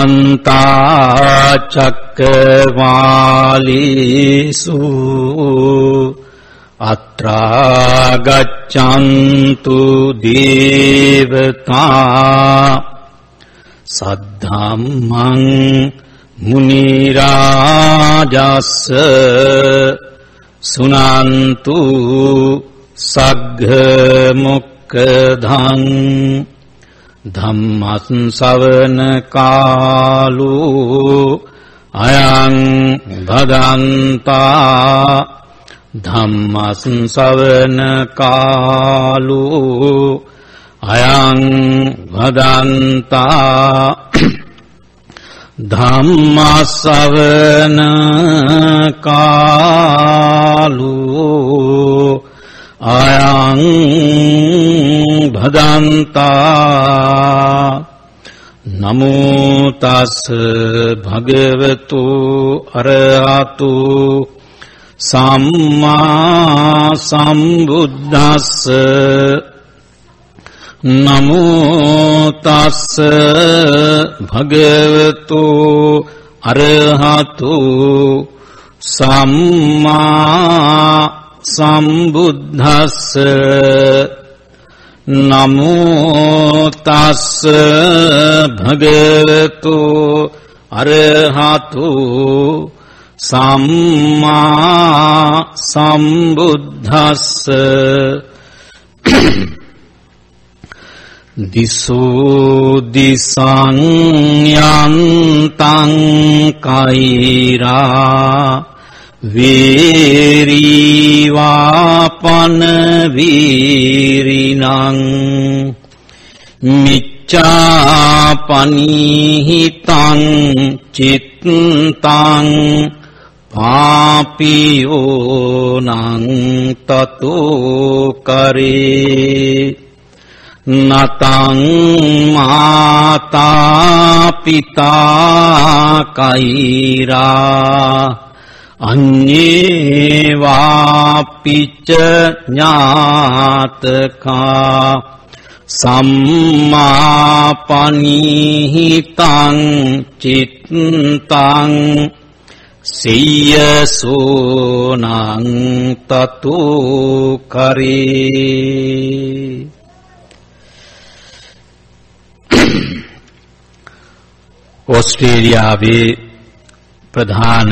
समन्ता चक्रवालेषु अत्रा गच्छन्तु देवता सद्धम्मं मुनिराजस्य सुनन्तु सग्मुक्धं धम्मश्रवण कालो अयं भदन्ता धम्मश्रवण कालो अयं भदन्ता धम्मश्रवण कालो अयं भदन्ता नमो तस् भगवतो अरहतो सम्मा सम्बुद्धस्स नमो तस् भगवतो अरहतो सम्मा सम्बुद्धस्स नमो तस् भगवतो अरहतो सम्मा सम्बुद्धस्स दिशो दिशं यान्तं कैरा वीरीवापन वीरिणं मिच्चापनिहितं चित्तं पापियोनं ततो करे नतं माता पिता कैरा अन्येवापि च ज्ञातका सम्मापनिहितं चित्तं सेयसोनं ततो करे ऑस्ट्रेलियावे प्रधान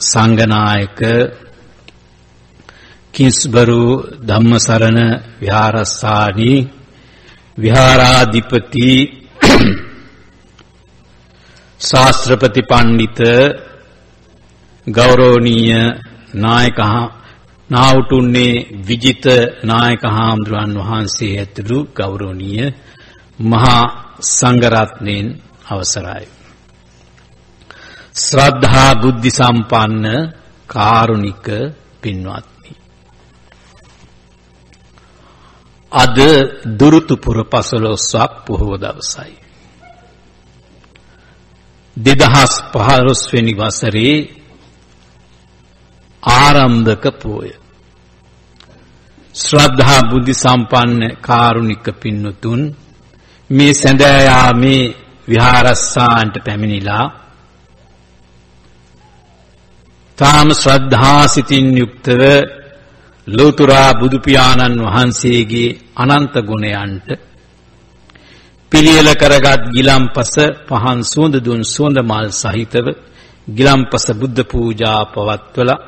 संघनायक किंग्सबरो धम्मसरण विहारस्थानी विहाराधिपति शास्त्रपति पंडित गौरवनीय नायक नावटुन्ने विजित नायक हामद्रुवान वहांसे हेतु गौरवनीय महा संघरत्नेन अवसराय श्रद्धा बुद्धि संपन्न कारुणिक पिन्वात्मी अद दुरुतुपुर पसलोस्वाक पोहो दवसයි 2015 වෙනි වසරේ ආරම්භක පෝය ශ්‍රද්ධා බුද්ධි සම්පන්න කාරුණික පින්වතුන් මේ සඳයාමේ විහාරස්ථානට පැමිණිලා ताम श्रद्धा सितिन युक्तव लोतुरा बुदु पियानन वහන්සේගේ අනන්ත ගුණයන්ට පිළියෙල කරගත් ගිලම්පස පහන් සුවඳ දුන් සුවඳ මල් සහිතව ගිලම්පස බුද්ධ පූජා පවත්වලා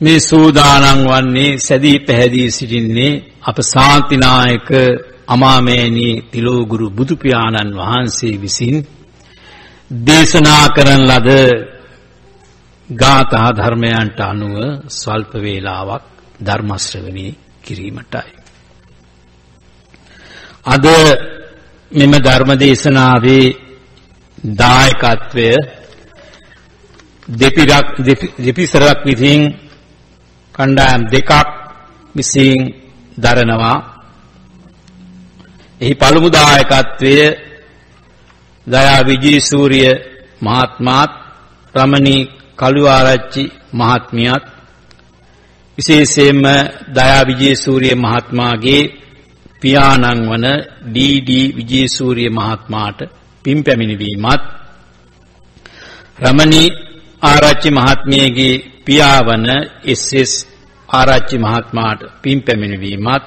මේ සූදානම් වන්නේ සැදී පැහැදී සිටින්නේ අප ශාන්තිනායක අමාමෑණී තිලෝගුරු බුදු පියාණන් වහන්සේ විසින් දේශනා කරන ලද ගාථා ධර්මයන්ට අනුව ස්වල්ප වේලාවක් ධර්ම ශ්‍රවණය කිරීමටයි. අද මෙම ධර්ම දේශනාවේ දායකත්වය දෙපිසරක් විසින් කණ්ඩායම් දෙකක් විසින් දරනවා. එහි පළමු දායකත්වය දයා විජේසූරිය මහත්මයාත් රමණී කළුආරච්චි මහත්මියත් විශේෂයෙන්ම දයා විජේසූරිය මහත්මයාගේ පියාණන් වන ඩී.ඩී. විජේසූරිය මහත්මයාට පින් පැමිණවීමත් රමණී ආරච්චි මහත්මියගේ පියා වන එස්.එස්. ආරච්චි මහත්මයාට පින් පැමිණවීමත්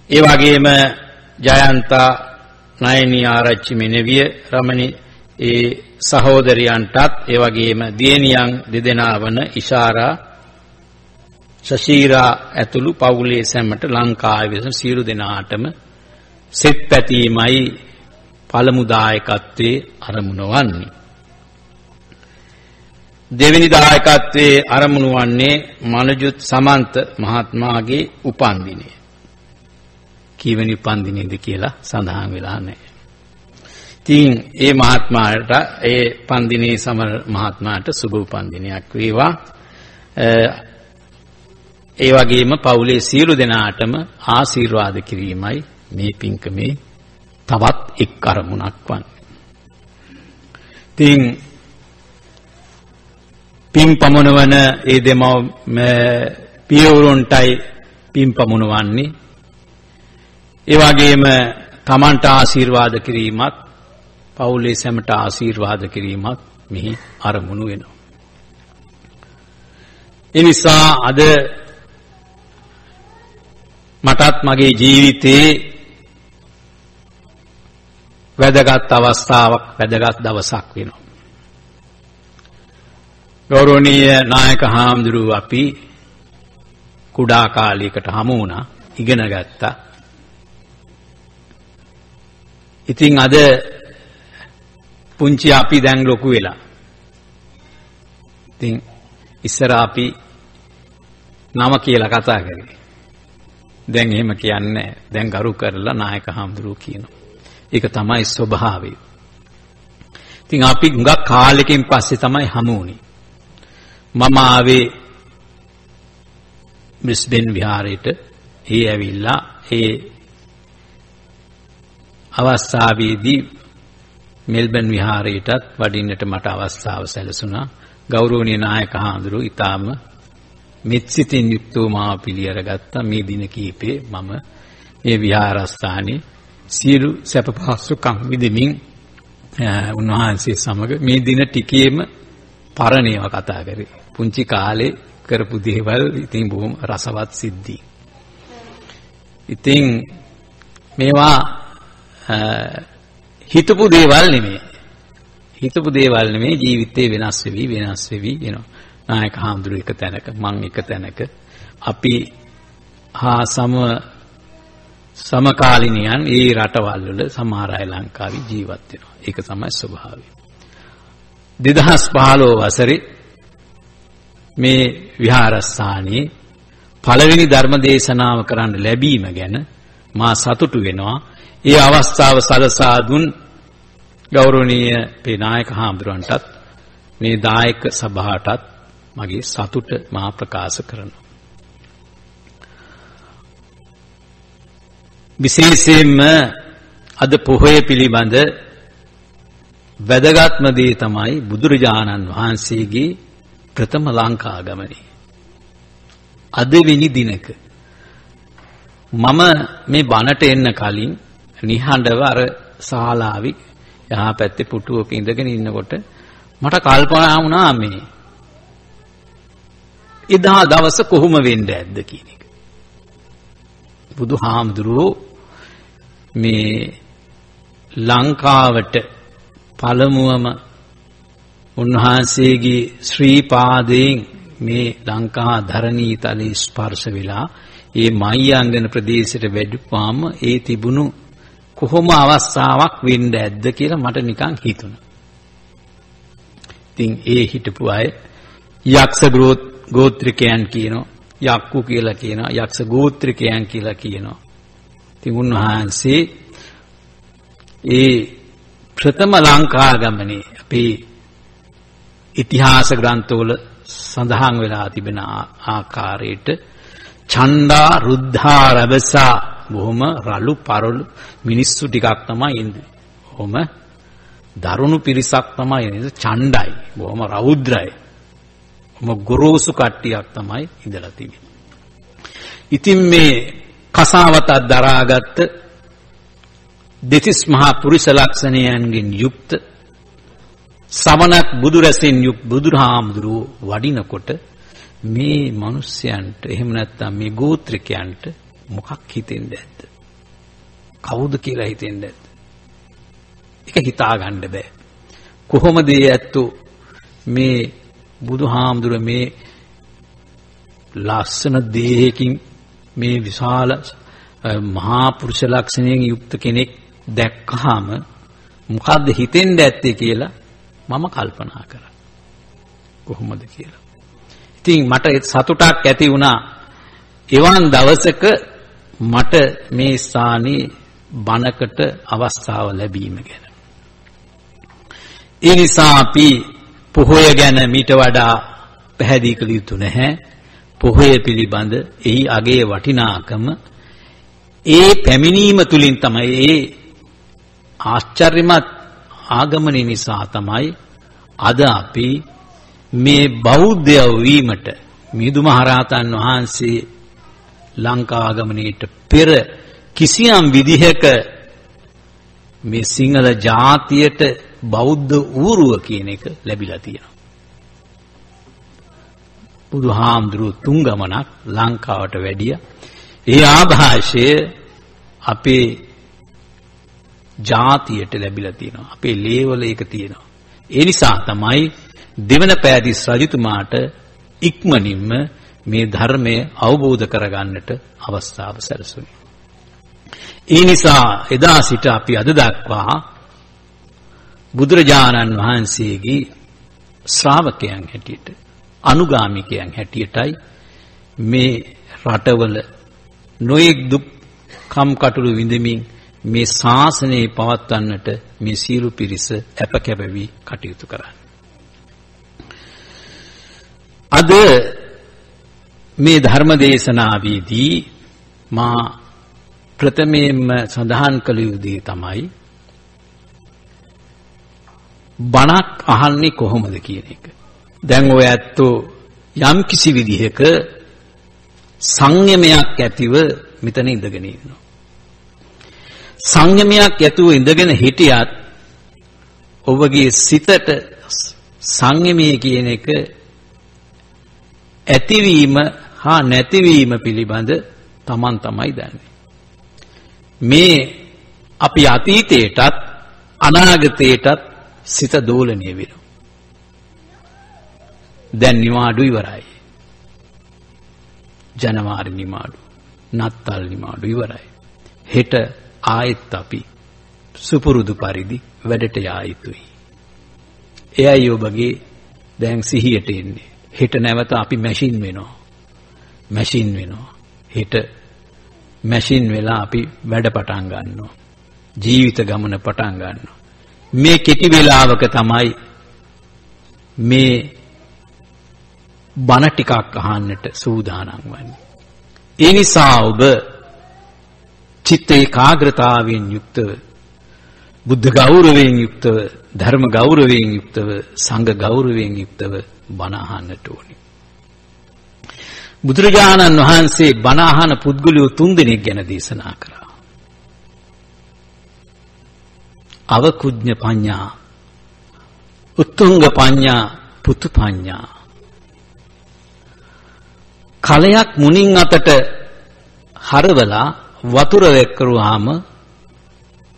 ඒ වගේම ජයන්තා නයනී ආරච්චි මෙනවිය රමණී ඒ සහෝදරයන්ටත් ඒ වගේම දියණියන් දෙදෙනා වන ඉෂාරා ශශීරා ඇතුළු පවුලේ සැමට ලංකාවේ වෙසෙන සියලු දෙනාටම සෙත් පැතීමයි පළමු දායකත්වයේ අරමුණ වන්නේ. දෙවෙනි දායකත්වයේ අරමුණ වන්නේ මනජුත් සමන්ත මහත්මයාගේ උපන්දිනය. කීවෙනි උපන්දිනයද කියලා සඳහන් වෙලා නැහැ. ඉතින් ඒ මහත්මයාට ඒ පන්දිනේ සමර මහත්මයාට සුබ උපන්දිනයක් වේවා. ඒ වගේම පවුලේ සියලු දෙනාටම ආශිර්වාද කිරීමයි මේ පින්කමේ තවත් එක් අරමුණක් වන්නේ. ඉතින් පින් පමුණවන ඒ දෙමව පියවරුන්ටයි පින් පමුණවන්නේ. ඒ වගේම තමන්ට ආශිර්වාද කිරීමත් පවුලේ සැමට ආශිර්වාද කිරීමත් මෙහි අරමුණු වෙනවා. ඒ නිසා අද මටත් මගේ ජීවිතේ වැදගත් අවස්ථාවක් වැදගත් දවසක් වෙනවා. ගෞරවනීය නායක හාමුදුරුවෝ අපි කුඩා කාලයකට හමු වුණා, ඉගෙන ගත්තා. ඉතින් අද පුංචි අපි දැන් ලොකු වෙලා. ඉතින් ඉස්සර අපි නම කියලා කතා කරේ. දැන් එහෙම කියන්නේ දැන් ගරු කරලා නායක හාමුදුරුවෝ කියනවා. ඒක තමයි ස්වභාවය. ඉතින් අපි හුඟක් කාලෙකින් පස්සේ තමයි හමු වුණේ. මම ආවේ බ්‍රිස්බේන් විහාරයට. ඒ ඇවිල්ලා ඒ අවස්ථාවේදී මෙල්බන් විහාරයටත් වඩින්නට මට අවස්ථාව සැලසුණා. ගෞරවනීය නායක හාමුදුරුවෝ ඊටාම මෙත්සිතින් යුක්තව මාව පිළිඅරගත්තා. මේ දින කීපේ මම මේ විහාරස්ථානයේ සියලු සැප පහසුකම් විඳමින් උන්වහන්සේ සමග මේ දින ටිකේම පරණේව කතා කරේ. පුංචි කාලේ කරපු දේවල් ඉතින් බොහොම රසවත් සිද්ධි. ඉතින් මේවා හිතපු දේවල් නෙමෙයි. හිතපු දේවල් නෙමෙයි, ජීවිතේ වෙනස් වෙවි එනවා. නායක හාමුදුරුවෝ එක තැනක, මං එක තැනක, අපි හා සමකාලීනයන් ඒ රටවල් වල සමහර අය ලංකාවේ ජීවත් වෙනවා. ඒක තමයි ස්වභාවය. 2015 වසරේ මේ විහාරස්ථානයේ පළවෙනි ධර්ම දේශනාව කරන්න ලැබීම ගැන මා සතුටු වෙනවා. ඒ අවස්ථාව සලසා දුන් ගෞරවනීය නායක හාමුදුරන්ටත් මේ දායක සභාවටත් මගේ සතුට මා ප්‍රකාශ කරනවා. විශේෂයෙන්ම අද පොහොය පිළිබඳ වැදගත්ම දේ තමයි බුදුරජාණන් වහන්සේගේ ප්‍රථම ලංකාගමනය. අද වෙනි දිනක මම මේ බණට එන්න කලින් නිහඬව අර ශාලාවේ යහා පැත්තේ පුටුවක ඉඳගෙන ඉන්නකොට මට කල්පනා වුණා මේ එදා දවස කොහොම වෙන්න ඇද්ද කියන එක. බුදුහාමුදුරුවෝ මේ ලංකාවට පළමුවම උන්වහන්සේගේ ශ්‍රී පාදයෙන් මේ ලංකා ධරණී තලයේ ස්පර්ශ වෙලා ඒ මහියංගන ප්‍රදේශයට වැඩිපුවාම ඒ තිබුණු කොහොම අවස්ථාවක් වෙන්න ඇද්ද කියලා මට නිකන් හිතුණා. ඉතින් ඒ හිටපු අය යක්ෂ ගෝත්‍රිකයන් කියනවා, යක්කු කියලා කියනවා, යක්ෂ ගෝත්‍රිකයන් කියලා කියනවා. ඉතින් උන්වහන්සේ ඒ ප්‍රථම ලංකාගමනේ අපේ ඉතිහාස ග්‍රන්ථවල සඳහන් වෙලා තිබෙන ආකාරයට ඡණ්ඩා රුද්ධා රබසා බොහොම රළු පරළු මිනිස්සු ටිකක් තමයි ඉන්නේ. බොහොම දරුණු පිරිසක් තමයි ඉන්නේ. ඡණ්ඩයි, බොහොම රෞද්‍රයි. බොහොම ගොරෝසු කට්ටියක් තමයි ඉඳලා තිබෙන්නේ. ඉතින් මේ කසාවතක් දරාගත් දෙතිස් මහා පුරුෂ ලක්ෂණයන්ගෙන් යුක්ත සමනක් බුදු රැසින් යුක්ත බුදුහාමුදුරුව වඩිනකොට මේ මිනිස්යන්ට එහෙම නැත්නම් මේ ගෝත්‍රිකයන්ට මොකක් හිතෙන්නේ නැද්ද? කවුද කියලා හිතෙන්නේ නැද්ද? ඒක හිතා ගන්න බෑ. කොහොමද ඇත්තෝ මේ බුදුහාමුදුරුව මේ ලස්සන දේහකින් මේ විශාල මහා පුරුෂ ලක්ෂණයෙන් යුක්ත කෙනෙක් දැක්කහම මොකද්ද හිතෙන්නේ ඇත්තේ කියලා මම කල්පනා කරා. කොහොමද කියලා. ඉතින් මට සතුටක් ඇති වුණා. එවන් දවසක මට මේ ස්ථානයේ බණකට අවස්ථාව ලැබීම ගැන. ඒ නිසා අපි පොහොය ගැන මීට වඩා පැහැදිලි කළ යුතු නැහැ. පොහොය පිළිබඳ එහි අගේ වටිනාකම ඒ පැමිණීම තුලින් තමයි ඒ ආශ්චර්යමත් ආගමනය නිසා තමයි අද අපි මේ බෞද්ධ වීමට මිහිඳු මහරහතන් වහන්සේ ලංකා ආගමනයට පෙර කිසියම් විදිහක මේ සිංහල ජාතියට බෞද්ධ ඌරුව කියන එක ලැබිලා තියෙනවා. බුදුහාමුදුරුවෝ තුන් ගමනක් ලංකාවට වැඩිය. ඒ ආభాෂය අපේ ජාතියට ලැබිලා තියෙනවා. අපේ ලේවල ඒක තියෙනවා. ඒ නිසා තමයි දෙවන පෑදිස් රජතුමාට ඉක්මනින්ම මේ ධර්මය අවබෝධ කරගන්නට අවස්ථාව සැලසුණේ. ඒ නිසා එදා සිට අපි අද දක්වා බුදුරජාණන් වහන්සේගේ ශ්‍රාවකයන් හැටියට අනුගාමිකයන් හැටියටයි මේ රටවල නොයෙක් දුක් කම්කටොළු විඳමින් මේ ශාසනය පවත්වන්නට මේ සියලු පිරිස අපකැප වී කටයුතු කරන්නේ. අද මේ ධර්ම දේශනාවේදී මා ප්‍රථමයෙන්ම සඳහන් කළ යුතු දේ තමයි බණක් අහන්නේ කොහොමද කියන එක. දැන් ඔය ඇත්තෝ යම් කිසි විදිහක සංයමයක් ඇතිව මෙතන ඉඳගෙන ඉන්නවා. සංයමයක් ඇතුව ඉඳගෙන හිටියත් ඔබගේ සිතට සංයමයේ කියන එක ඇතිවීම හා නැතිවීම පිළිබඳ Taman තමයි දන්නේ. මේ අපි අතීතයටත් අනාගතයටත් සිත දෝලණය වෙනවා. දැන් නිමාඩු ඉවරයි. ජනවාරි නිමාඩු, නත්තල් නිමාඩු ඉවරයි. හෙට ආයෙත් අපි සුපුරුදු පරිදි වැඩට යා යුතුයි. එයයි ඔබගේ දැන් සිහියට එන්නේ. හෙට නැවත අපි මැෂින් වෙනවා. මැෂින් වෙනවා. හෙට මැෂින් වෙලා අපි වැඩ පටන් ගන්නවා. ජීවිත ගමන පටන් ගන්නවා. මේ කෙටි වේලාවක තමයි මේ බණ ටිකක් අහන්නට සූදානම් වන්නේ. ඒ නිසා ඔබ චිත්ත ඒකාග්‍රතාවයෙන් යුක්තව, බුද්ධ ගෞරවයෙන් යුක්තව, ධර්ම ගෞරවයෙන් යුක්තව, සංඝ ගෞරවයෙන් යුක්තව බණ අහන්නට ඕනේ. බුදුරජාණන් වහන්සේ බණ අහන පුද්ගලයෝ 3 දෙනෙක් ගැන දේශනා කරා. අවකුඤ්ඤ පඤ්ඤා, උත්තුංග පඤ්ඤා, පුතු පඤ්ඤා. කලයක් මුණින් අතට හරවලා වතුර වැක්කරුවාම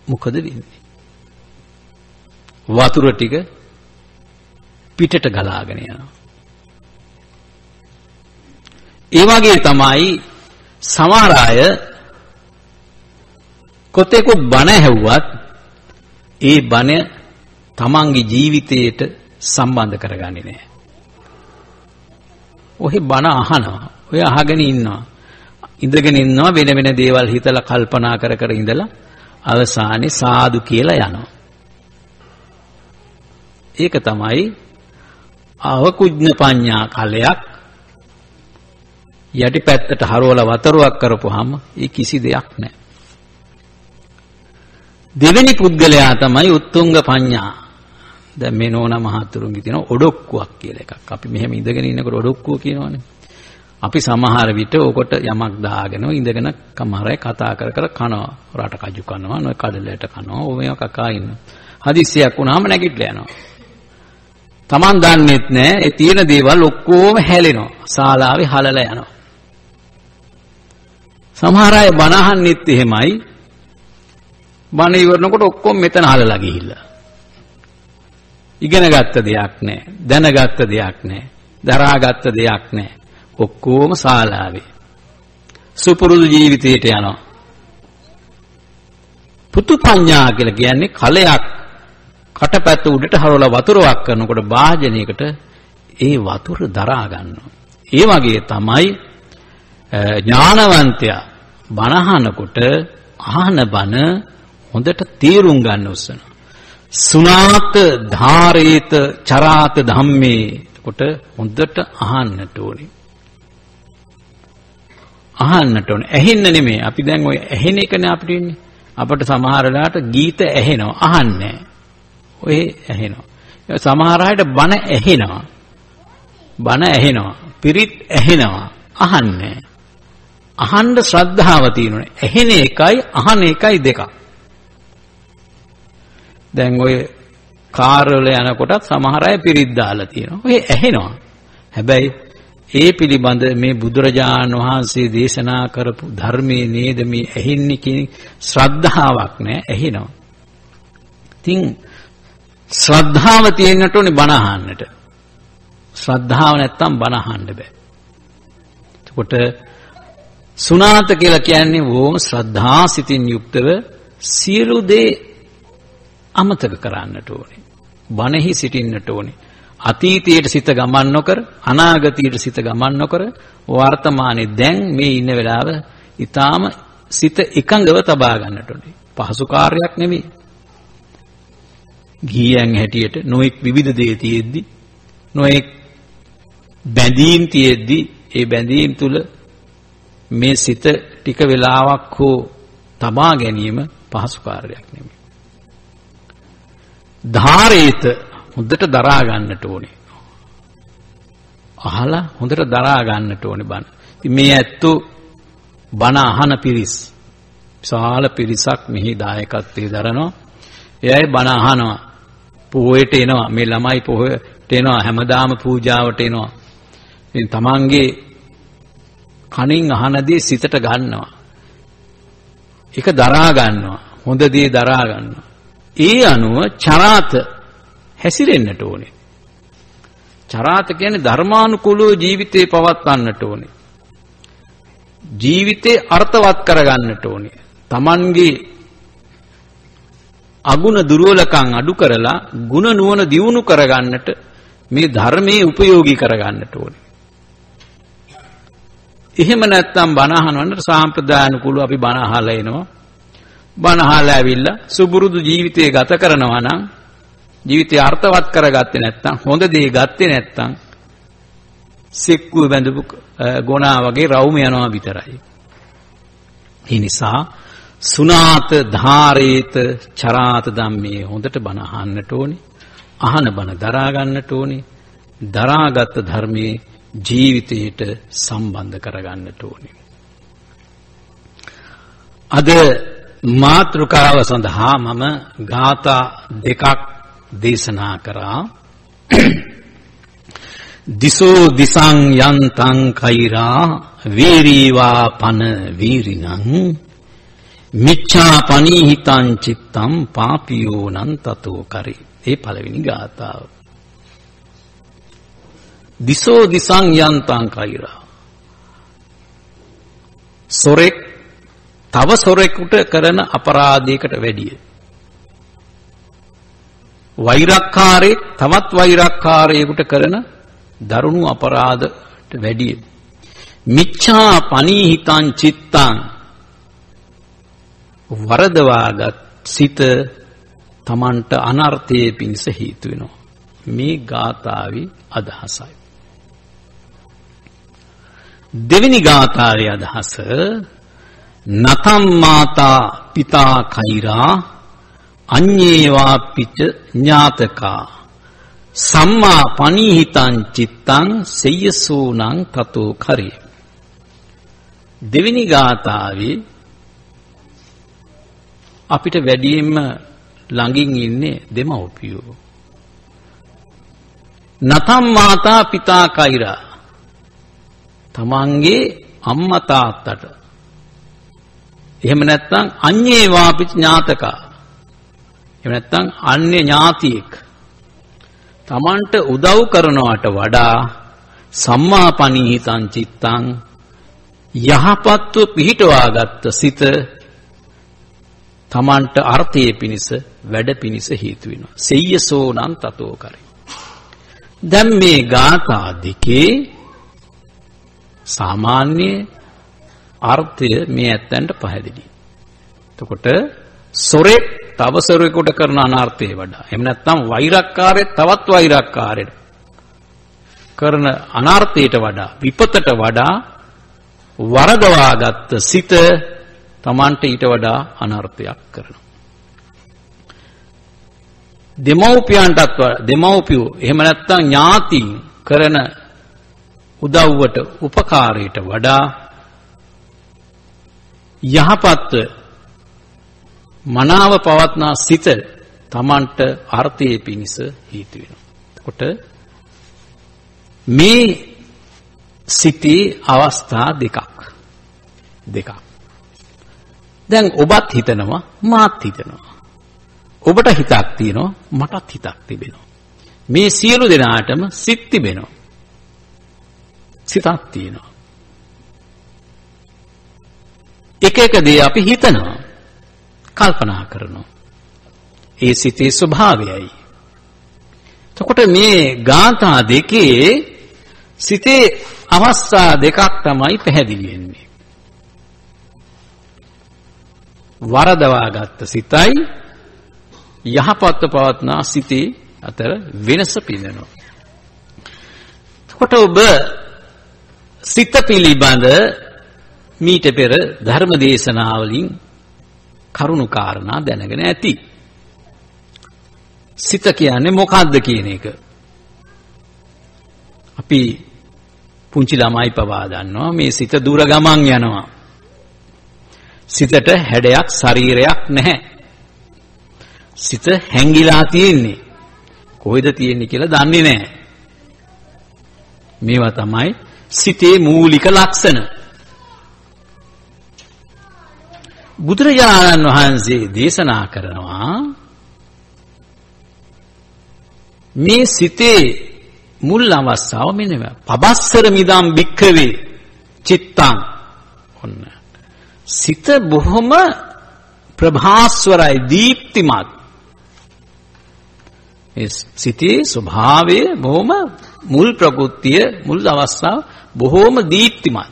මොකද වෙන්නේ? වතුර ටික පිටට ගලාගෙන යනවා. ඒ වගේ තමයි සමහර අය කොතෙක් බණ ඇහුවත් ඒ බණ තමන්ගේ ජීවිතයට සම්බන්ධ කරගන්නේ නැහැ. ඔහි බණ අහනවා. ඔය අහගෙන ඉන්නවා. ඉඳගෙන ඉන්නවා වෙන වෙන දේවල් හිතලා කල්පනා කර කර ඉඳලා අවසානයේ සාදු කියලා යනවා. ඒක තමයි අවකුඤ්ඤ පඤ්ඤා කලයක් යටි පැත්තට හරවලා වතුරක් කරපුවාම ඒ කිසි දෙයක් නැහැ. දෙවෙනි පුද්ගලයා තමයි උත්තුංග පඤ්ඤා. දැන් මේ නෝනා මහතුරුන්ගේ තියෙන ඔඩොක්කුවක් කියලා එකක්. අපි මෙහෙම ඉඳගෙන ඉන්නකොට ඔඩොක්කුව කියනවනේ. අපි සමහර විට ඔකට යමක් දාගෙන ඉඳගෙන කමහරයි කතා කර කර කනවා. රට කජු කනවා, නොය කඩලයට කනවා, ඕවා කකා ඉන්න. හදිස්සියක් වුණාම නැගිටලා යනවා. Taman දන්නෙත් නෑ ඒ තියෙන දේවල් ඔක්කොම හැලෙනවා. ශාලාවේ හලලා යනවා. සමහර අය බණ අහන්නෙත් එහෙමයි. බණ ඉවරනකොට ඔක්කොම මෙතන හලලා ගිහිල්ලා. ඉගෙන ගත්ත දෙයක් නෑ, දැනගත්ත දෙයක් නෑ, දරාගත්ත දෙයක් නෑ. ඔක්කොම ශාලාවේ. සුපුරුදු ජීවිතයට යනවා. පුතු පඤ්ඤා කියලා කියන්නේ කලයක් කටපැත්ත උඩට හරවලා වතුරක් කරනකොට භාජනයකට ඒ වතුර දරා ගන්නවා. ඒ වගේ තමයි ඥානවන්තයා බණහනකොට අහන බණ හොඳට තේරුම් ගන්න උත්සන. සුනාත ධාරේත චරාත ධම්මේ කොට හොඳට අහන්නට ඕනේ. අහන්නට ඕනේ. ඇහෙන්න නෙමෙයි. අපි දැන් ඔය ඇහෙන එකනේ අපිට ඉන්නේ. අපිට සමහර වෙලාවට ගීත ඇහෙනවා, අහන්නේ ඔය ඇහෙනවා. සමහර අයට බණ ඇහෙනවා. බණ ඇහෙනවා. පිරිත් ඇහෙනවා. අහන්නේ. අහන්න ශ්‍රද්ධාව තියෙනුනේ. ඇහෙන එකයි අහන එකයි දෙකක්. දැන් ඔය කාර් වල යනකොටත් සමහර අය පිරිත් දාලා තියෙනවා. ඔය ඇහෙනවා. හැබැයි ඒ පිළිබඳ මේ බුදුරජාණන් වහන්සේ දේශනා කරපු ධර්මයේ නේද මේ ඇහෙන්නේ කියන ශ්‍රද්ධාවක් නැහැ. ඇහෙනවා. ඉතින් ශ්‍රද්ධාව තියෙන්නට ඕනේ බණ අහන්නට. ශ්‍රද්ධාව නැත්තම් බණ අහන්න බෑ. එතකොට සුනාත කියලා කියන්නේ ඕම ශ්‍රද්ධා සිතින් යුක්තව සියලු දේ අමතක කරන්නට ඕනේ. බණෙහි සිටින්නට ඕනේ. අතීතයට සිත ගමන් නොකර, අනාගතයට සිත ගමන් නොකර, වර්තමානයේ දැන් මේ ඉන්න වෙලාව ඊටාම සිත එකඟව තබා ගන්නට ඕනේ. පහසු කාර්යයක් නෙමෙයි. ගියන් හැටියට නොඑක් විවිධ දේ තියෙද්දි, නොඑක් බැඳීම් තියෙද්දි, ඒ බැඳීම් තුල මේ සිත ටික වෙලාවක් හෝ තබා ගැනීම පහසු කාර්යයක් නෙමෙයි. ධාරේත හොඳට දරා ගන්නට ඕනේ. අහලා හොඳට දරා ගන්නට ඕනේ බණ. ඉතින් මේ ඇත්තෝ බණ අහන පිරිස් විශාල පිරිසක් මෙහි දායකත්වයේ දරනවා. එයයි බණ අහනවා. පොහොයට එනවා. මේ ළමයි පොහොයට එනවා. හැමදාම පූජාවට එනවා. ඉතින් තමන්ගේ කනින් අහන දේ සිතට ගන්නවා. ඒක දරා ගන්නවා. හොඳ දේ දරා ගන්නවා. ඒ අනුව චරාත හැසිරෙන්නට ඕනේ. චරාත කියන්නේ ධර්මානුකූලව ජීවිතේ පවත්වන්නට ඕනේ. ජීවිතේ අර්ථවත් කරගන්නට ඕනේ. Tamanගේ අගුණ දුර්වලකම් අඩු කරලා ගුණ නුවණ දියුණු කරගන්නට මේ ධර්මයේ උපයෝගී කරගන්නට ඕනේ. එහෙම නැත්නම් බණ අහනවන්නට සාම්ප්‍රදායනුකූලව අපි බණ අහලා එනවා. බණ අහලා ඇවිල්ලා සුබුරුදු ජීවිතය ගත කරනවා නම් ජීවිතය අර්ථවත් කරගත්තේ නැත්නම් හොඳ දේ ගත්තේ නැත්නම් සික්කුව බැඳපු ගොනා වගේ රවුම යනවා විතරයි. ඒ නිසා සුනාත ධාරේත චරාත ධම්මේ හොඳට බණ අහන්නට ඕනේ. අහන බණ දරා ගන්නට ඕනේ. දරාගත් ධර්මයේ ජීවිතයට සම්බන්ධ කරගන්නට ඕනේ. අද මාතෘකාව සඳහා මම ගාථා දෙකක් දේශනා කරා. දිසෝ දිසං යන්තං කෛරා වීරීවා පන වීරිනං මිච්ඡා පනීහිතං චිත්තං පාපියෝ නං තතෝ කරේ. ඒ පළවෙනි ගාථාව. දිසෝ දිසං යන්තං කෛරා. සොරෙක් තව සොරෙකුට කරන අපරාධයකට වැඩිය. වෛරක්කාරයෙක් තවත් වෛරක්කාරයෙකුට කරන දරුණු අපරාධයට වැඩිය. මිච්ඡා පනීහිතං චිත්තං වරදවාගත් සිත තමන්ට අනර්ථයේ පිණිස හේතු වෙනවා. මේ ගාථාවේ අදහසයි. දෙවෙනි ගාථාවේ අදහස නතම් මාතා පිතා කෛරා අඤ්ඤේවා පිච ඥාතකා සම්මා පනීහිතං චිත්තං සෙය්‍යසෝනං තතෝ කරේ. දෙවෙනි ගාථාවේ අපිට වැඩියෙන්ම ළඟින් ඉන්නේ දෙමව්පියෝ. නතම් මාතා පිතා කෛරා තමන්ගේ අම්මා තාත්තට එහෙම නැත්නම් අඤ්ඤේ වාපි ඥාතකා එහෙම නැත්නම් අන්‍ය ඥාතියෙක් තමන්ට උදව් කරනවට වඩා සම්මාපනීහිතං චිත්තං යහපත්ව පිහිටවාගත් සිත තමන්ට අර්ථයේ පිණිස වැඩ පිණිස හේතු වෙනවා. සෙය්‍යසෝනං තතෝ කරේ. දැන් මේ ගාථා දෙකේ සාමාන්‍ය අර්ථය මේ ඇත්තන්ට පැහැදිලි. එතකොට සොරෙක් තව සොරෙකුට කරන අනර්ථය වඩා එහෙම නැත්නම් වෛරක්කාරයෙක් තවත් වෛරක්කාරයෙක් කරන අනර්ථයට වඩා විපතට වඩා වරදවාගත් සිත තමන්ට ඊට වඩා අනර්ථයක් කරනවා. දෙමව්පියන්ටත් දෙමව්පියෝ එහෙම නැත්නම් ඥාති කරන උදව්වට උපකාරයට වඩා යහපත් මනාව පවත්නා සිත තමන්ට අර්ථයේ පිණිස හේතු වෙනවා. එතකොට මේ සිතේ අවස්ථා දෙකක්. දැන් ඔබත් හිතනවා මාත් හිතනවා. ඔබට හිතක් තියෙනවා මටත් හිතක් තිබෙනවා. මේ සියලු දෙනාටම සිත් තිබෙනවා. සිතක් තියෙනවා. එක දේ අපි හිතනවා කල්පනා කරනවා. ඒ සිතේ ස්වභාවයයි. එතකොට මේ ගාථා දෙකේ සිතේ අවස්ථා දෙකක් තමයි පැහැදිලි වෙන්නේ. වරදවාගත් සිතයි යහපත්ව පවත්නා සිතේ අතර වෙනස පිළිනවා. එතකොට ඔබ සිත පිළිබඳ මීට පෙර ධර්ම දේශනාවලින් කරුණු කාරණා දැනගෙන ඇති. සිත කියන්නේ මොකක්ද කියන එක අපි පුංචි ළමයි පවා දන්නවා. මේ සිත දුර ගමන් යනවා. සිතට හැඩයක් ශරීරයක් නැහැ. සිත හැංගිලා තියෙන්නේ. කොහෙද තියෙන්නේ කියලා දන්නේ නැහැ. මේවා තමයි සිතේ මූලික ලක්ෂණ. බුදුරජාණන් වහන්සේ දේශනා කරනවා මේ සිතේ මුල් අවස්ථාව මෙන්න මේ පබස්සර මිදම් භික්ඛවේ චිත්තං. ඔන්න සිත බොහොම ප්‍රභාස්වරයි දීප්තිමත්. මේ සිතේ ස්වභාවය බොහොම මුල් ප්‍රകൃතිය මුල් අවස්ථාව බොහොම දීප්තිමත්.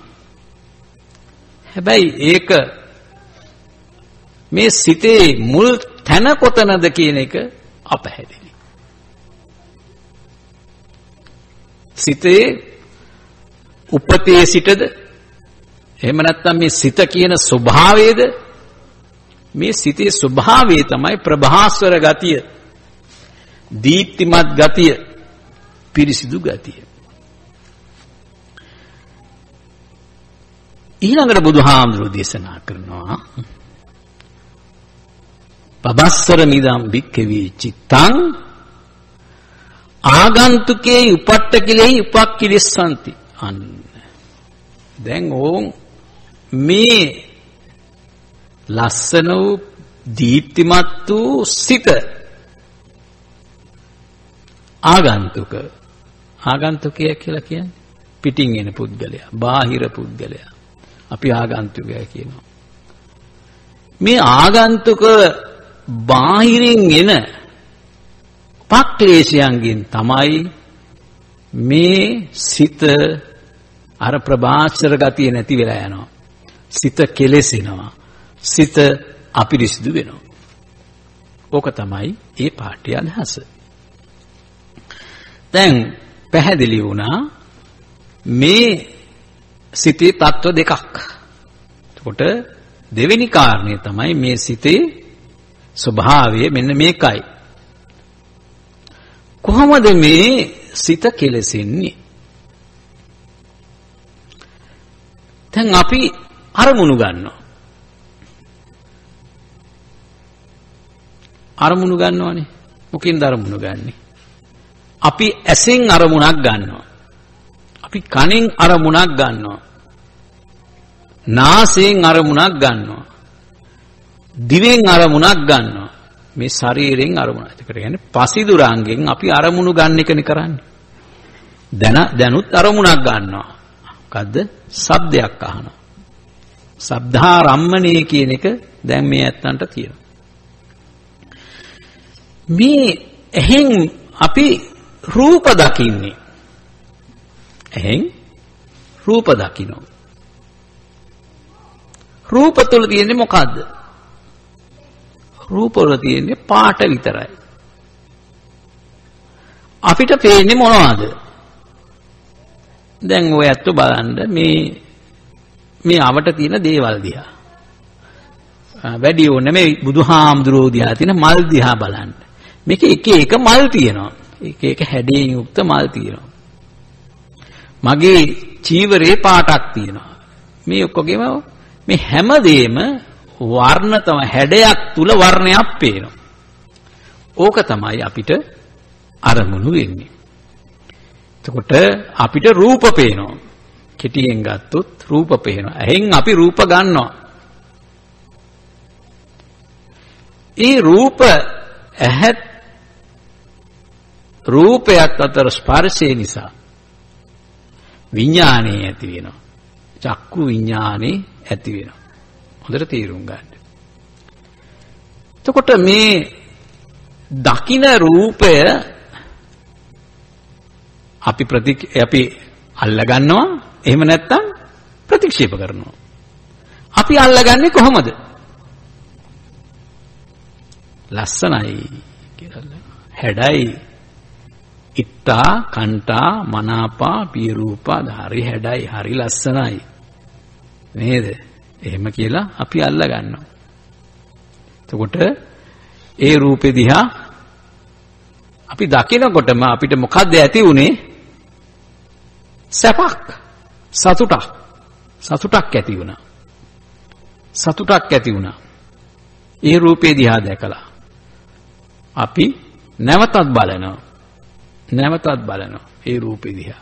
හැබැයි ඒක මේ සිතේ මුල් තැන කොතනද කියන එක අපැහැදිලි. සිතේ උපතේ සිටද එහෙම නැත්නම් මේ සිත කියන ස්වභාවයේද මේ සිතේ ස්වභාවය තමයි ප්‍රභාස්වර ගතිය, දීප්තිමත් ගතිය, පිරිසිදු ගතිය. ඊළඟට බුදුහාමුදුරුවෝ දේශනා කරනවා පබස්සර මිදම් භික්ඛවේ චිත්තං ආගන්තුකේ උපට්ඨකිලෙහි උපක්ඛිලිස්සanti. අන්න දැන් ඕන් මේ ලස්සන වූ දීප්තිමත් වූ සිත ආගන්තුකය කියලා කියන්නේ පිටින් එන පුද්ගලයා, බාහිර පුද්ගලයා. අපි ආගන්තුකයා කියනවා. මේ ආගන්තුක බාහිරින් එන පක්ලේශයන්ගෙන් තමයි මේ සිත අර ප්‍රභාස්වර ගතිය නැති වෙලා යනවා. සිත කෙලෙසෙනවා. සිත අපිරිසිදු වෙනවා. ඕක තමයි ඒ පාඨය අදහස. දැන් පැහැදිලි වුණා මේ සිතේ තත්ත්ව දෙකක්. එතකොට දෙවෙනි කාරණය තමයි මේ සිතේ ස්වභාවය මෙන්න මේකයි. කොහොමද මේ සිත කෙලෙසෙන්නේ? දැන් අපි අරමුණු ගන්නවා. අරමුණු ගන්නවනේ. මොකෙන්ද අරමුණු ගන්නෙ? අපි ඇසෙන් අරමුණක් ගන්නවා. අපි කනෙන් අරමුණක් ගන්නවා. නාසයෙන් අරමුණක් ගන්නවා. දිවෙන් අරමුණක් ගන්නවා. මේ ශරීරයෙන් අරමුණක්. ඒකට කියන්නේ පසිදුරාංගෙන් අපි අරමුණු ගන්න එකනේ කරන්නේ. දැනුත් අරමුණක් ගන්නවා. මොකද්ද? ශබ්දයක් අහනවා. ශබ්දාරම්මණය කියන එක දැන් මේ ඇත්තන්ට තියෙනවා. මේ එහෙන් අපි රූප දකින්නේ. එහෙන් රූප දකින්න. රූප තුල තියෙන්නේ මොකද්ද? රූප වල තියෙන්නේ පාට විතරයි. අපිට පේන්නේ මොනවද? දැන් ඔය ඇත්ත බලන්න මේ අවට තියෙන දේවල් දිහා. වැඩි ඕනේ මේ බුදුහාමුදුරෝ දිහා තියෙන මල් දිහා බලන්න. මේක එක එක මල් තියෙනවා. එක එක හැඩයෙන් යුක්ත මල් තියෙනවා. මගේ චීවරේ පාටක් තියෙනවා. මේ ඔක්කොගෙම මේ හැමදේම වර්ණ තමයි හැඩයක් තුල වර්ණයක් පේනවා. ඕක තමයි අපිට අරමුණු වෙන්නේ. එතකොට අපිට රූප පේනවා. කෙටියෙන් ගත්තොත් රූප පේනවා. එහෙන් අපි රූප ගන්නවා. ඒ රූප ඇහත් රූපයත් අතර ස්පර්ශය නිසා විඥානය ඇති වෙනවා. චක්කු විඥානේ ඇති වෙනවා. හොඳට තේරුම් ගන්න. එතකොට මේ දකින රූපය අපි අල්ල ගන්නවා. එහෙම නැත්නම් ප්‍රතික්ෂේප කරනවා. අපි අල්ලගන්නේ කොහොමද? ලස්සනයි කියලා. හැඩයි. ඉත්තා, කන්ටා, මනාපා, පිය රූපා, හරි හැඩයි, හරි ලස්සනයි. නේද? එහෙම කියලා අපි අල්ල ගන්නවා. එතකොට ඒ රූපේ දිහා අපි දකිනකොටම අපිට මොකද්ද ඇති උනේ? සැපක්, සතුටක් ඇති වුණා. සතුටක් ඇති වුණා. ඒ රූපේ දිහා දැකලා අපි නැවතත් බලනවා. ඒ රූපේ දිහා.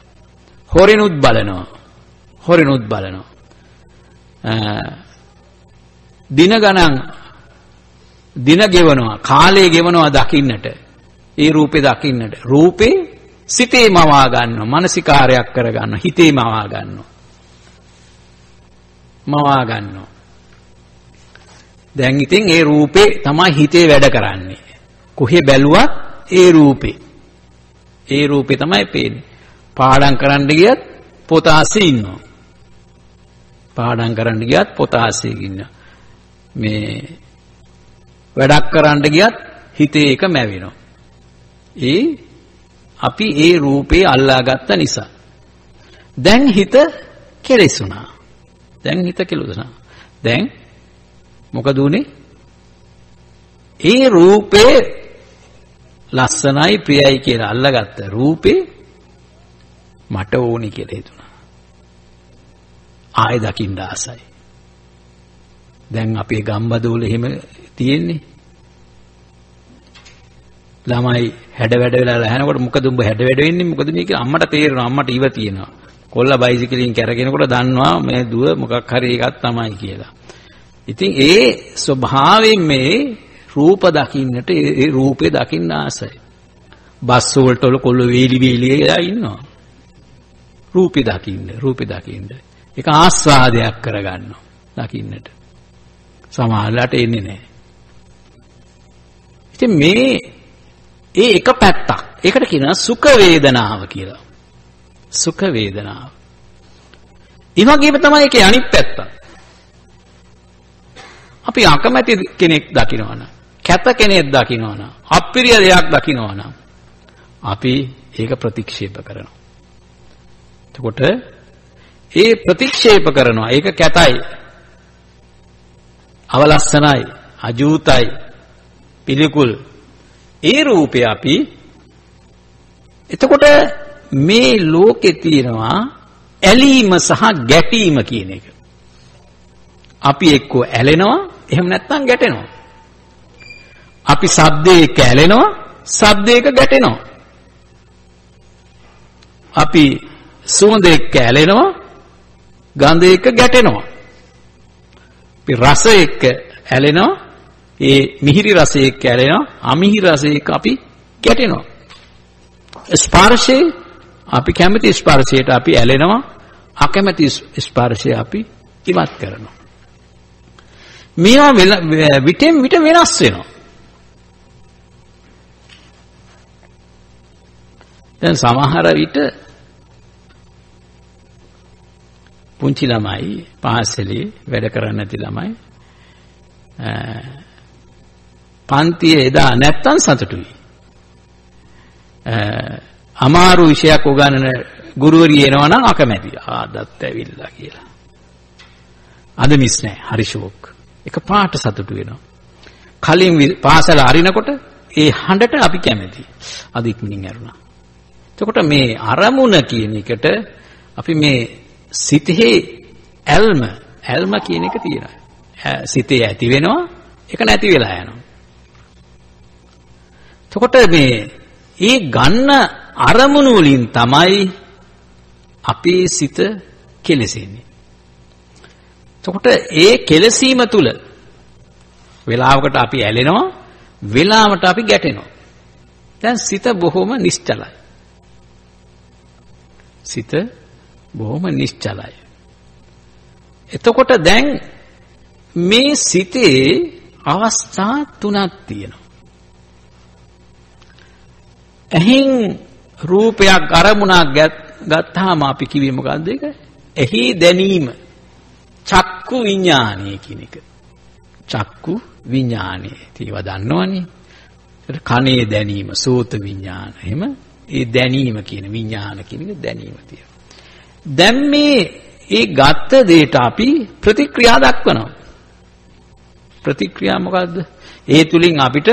හොරෙනුත් බලනවා. දින ගණන් දින ගෙවනවා, කාලය ගෙවනවා දකින්නට. ඒ රූපේ දකින්නට. රූපේ සිතේ මවා ගන්නවා, මානසිකාරයක් කර ගන්නවා, හිතේ මවා ගන්නවා. දැන් ඉතින් ඒ රූපේ තමයි හිතේ වැඩ කරන්නේ. කොහේ බැලුවත් ඒ රූපේ තමයි පේන්නේ. පාඩම් කරන්න ගියත් පොත ආසේ ඉන්නවා. මේ වැඩක් කරන්න ගියත් හිතේ එක මැවෙනවා. අපි ඒ රූපේ අල්ලාගත්ත නිසා. දැන් හිත කෙලෙසුණා. දැන් මොකද උනේ? ඒ රූපේ ලස්සනයි ප්‍රියයි කියලා අල්ලගත්ත රූපේ මට ඕනි කියලා හිතුණා. ආයෙ දකින්න ආසයි. දැන් අපේ ගම්බදවල එහෙම තියෙන්නේ. ළමයි හැඩ වැඩ වෙලා ලහනකොට මොකද උඹ හැඩ වැඩ වෙන්නේ මොකද මේ කියලා අම්මට තේරෙනවා. අම්මට ඉව තියෙනවා. කොල්ලා බයිසිකලෙන් කැරගෙනකොට දන්නවා මේ දුව මොකක් හරි එකක් තමයි කියලා. ඉතින් ඒ ස්වභාවයෙන් මේ රූප දකින්නට ඒ රූපේ දකින්න ආසයි. බස් වලට කොල්ල වේලි වෙලා ඉන්නවා. රූපේ දකින්න. ඒක ආස්වාදයක් කරගන්නවා දකින්නට. සමහරලාට එන්නේ නැහැ. ඉතින් මේ එක පැත්තක්. ඒකට කියනවා සුඛ වේදනාව කියලා. සුඛ වේදනාව. ඒ වගේම තමයි ඒකේ අනිත් පැත්ත. අපි අකමැති කෙනෙක් දකිනවනම්, කැත කෙනෙක් දකිනවනම්, අප්‍රිය දෙයක් දකිනවනම් අපි ඒක ප්‍රතික්ෂේප කරනවා. එතකොට ඒ ප්‍රතික්ෂේප කරනවා. ඒක කැතයි, අවලස්සනයි, අජූතයි, පිළිකුල්. ඒ රූපය අපි එතකොට මේ ලෝකේ තියෙනවා ඇලීම සහ ගැටීම කියන එක. අපි එක්කෝ ඇලෙනවා, එහෙම නැත්නම් ගැටෙනවා. අපි ශබ්දේ එක්ක ඇලෙනවා, ශබ්දයක ගැටෙනවා. අපි සුවඳ එක්ක ඇලෙනවා, ගඳ එක්ක ගැටෙනවා. අපි රස එක්ක ඇලෙනවා, ඒ මිහිරි රස එක්ක ඇලෙනවා, අමිහිරි රස එක්ක අපි ගැටෙනවා. ස්පර්ශේ අපි කැමති ස්පර්ශයට අපි ඇලෙනවා, අකමැති ස්පර්ශය අපි ඉවත් කරනවා. මේවා විටෙන් විට වෙනස් වෙනවා. දැන් සමහර විට පුංචි ළමයි පාසලේ වැඩ කරන්නේ නැති ළමයි පන්තියේ එදා නැත්තම් සතුටුයි. අමාරු විෂයක් උගන්වන ගුරුවරිය එනවා නම් අකමැති. ආදත් ඇවිල්ලා කියලා. අද මිස් නැහැ. හරි ෂෝක්. එක පාට සතුටු වෙනවා. කලින් පාසල අරිනකොට ඒ හඬට අපි කැමැති. අද ඉක්මනින් ඇරුණා. එතකොට මේ අරමුණ කියන එකට අපි මේ සිතේ ඇල්ම කියන එක තියෙනවා. සිතේ ඇති වෙනවා, ඒක නැති වෙලා යනවා. එතකොට මේ ගන්න අරමුණු වලින් තමයි අපේ සිත කෙලෙසෙන්නේ. එතකොට ඒ කෙලසීම තුල වේලාවකට අපි ඇලෙනවා, වේලාවට අපි ගැටෙනවා. දැන් සිත බොහොම නිශ්චලයි. සිත බොහොම නිශ්චලයි. එතකොට දැන් මේ සිතේ අවස්ථා තුනක් තියෙනවා. එහෙන් රූපයක් අරමුණක් ගත්තාම අපි කිව්වේ මොකද්ද ඒක? එහි දැනීම. චක්කු විඥානය කියන එක. චක්කු විඥානය. ඒවා දන්නවනේ. ඒක කනේ දැනීම, සෝත විඥාන. එහෙම ඒ දැනීම කියන විඥාන කියන එක දැනීම තියෙනවා. දැන් මේ ගත්ත දෙයට අපි ප්‍රතික්‍රියා දක්වනවා. ප්‍රතික්‍රියා මොකද්ද? ඒ තුලින් අපිට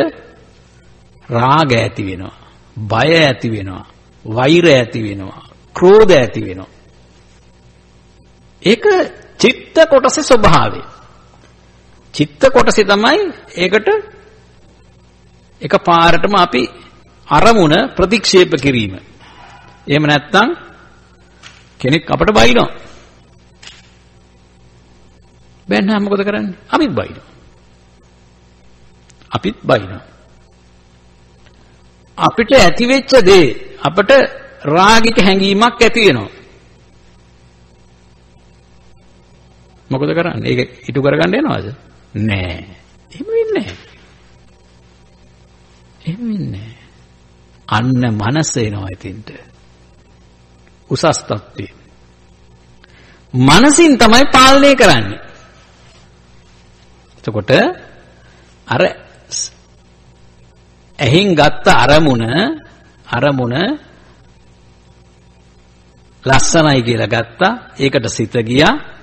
රාග ඇති වෙනවා, බය ඇති වෙනවා, වෛර ඇති වෙනවා, ක්‍රෝධ ඇති වෙනවා. ඒක චිත්ත කොටසේ ස්වභාවය. චිත්ත කොටසේ තමයි ඒකට එකපාරටම අපි අරමුණ ප්‍රතික්ෂේප කිරීම. එහෙම නැත්නම් කෙනෙක් අපට බයිනවා. බැන්නා මොකද කරන්නේ? අපිත් බයිනවා. අපිට ඇති වෙච්ච දේ අපට රාගික හැඟීමක් ඇති වෙනවා. මොකද කරන්නේ? ඒක ඉටු කරගන්න යනවද? නෑ. එහෙම වෙන්නේ නෑ. අන්න මනස එනවා ඉතින්ට. උසස් තත්ත්වය. මනසින් තමයි පාලනය කරන්නේ. එතකොට අර ඇහින් ගත්ත අරමුණ ලස්සනයි කියලා ගත්තා. ඒකට සිත ගියා.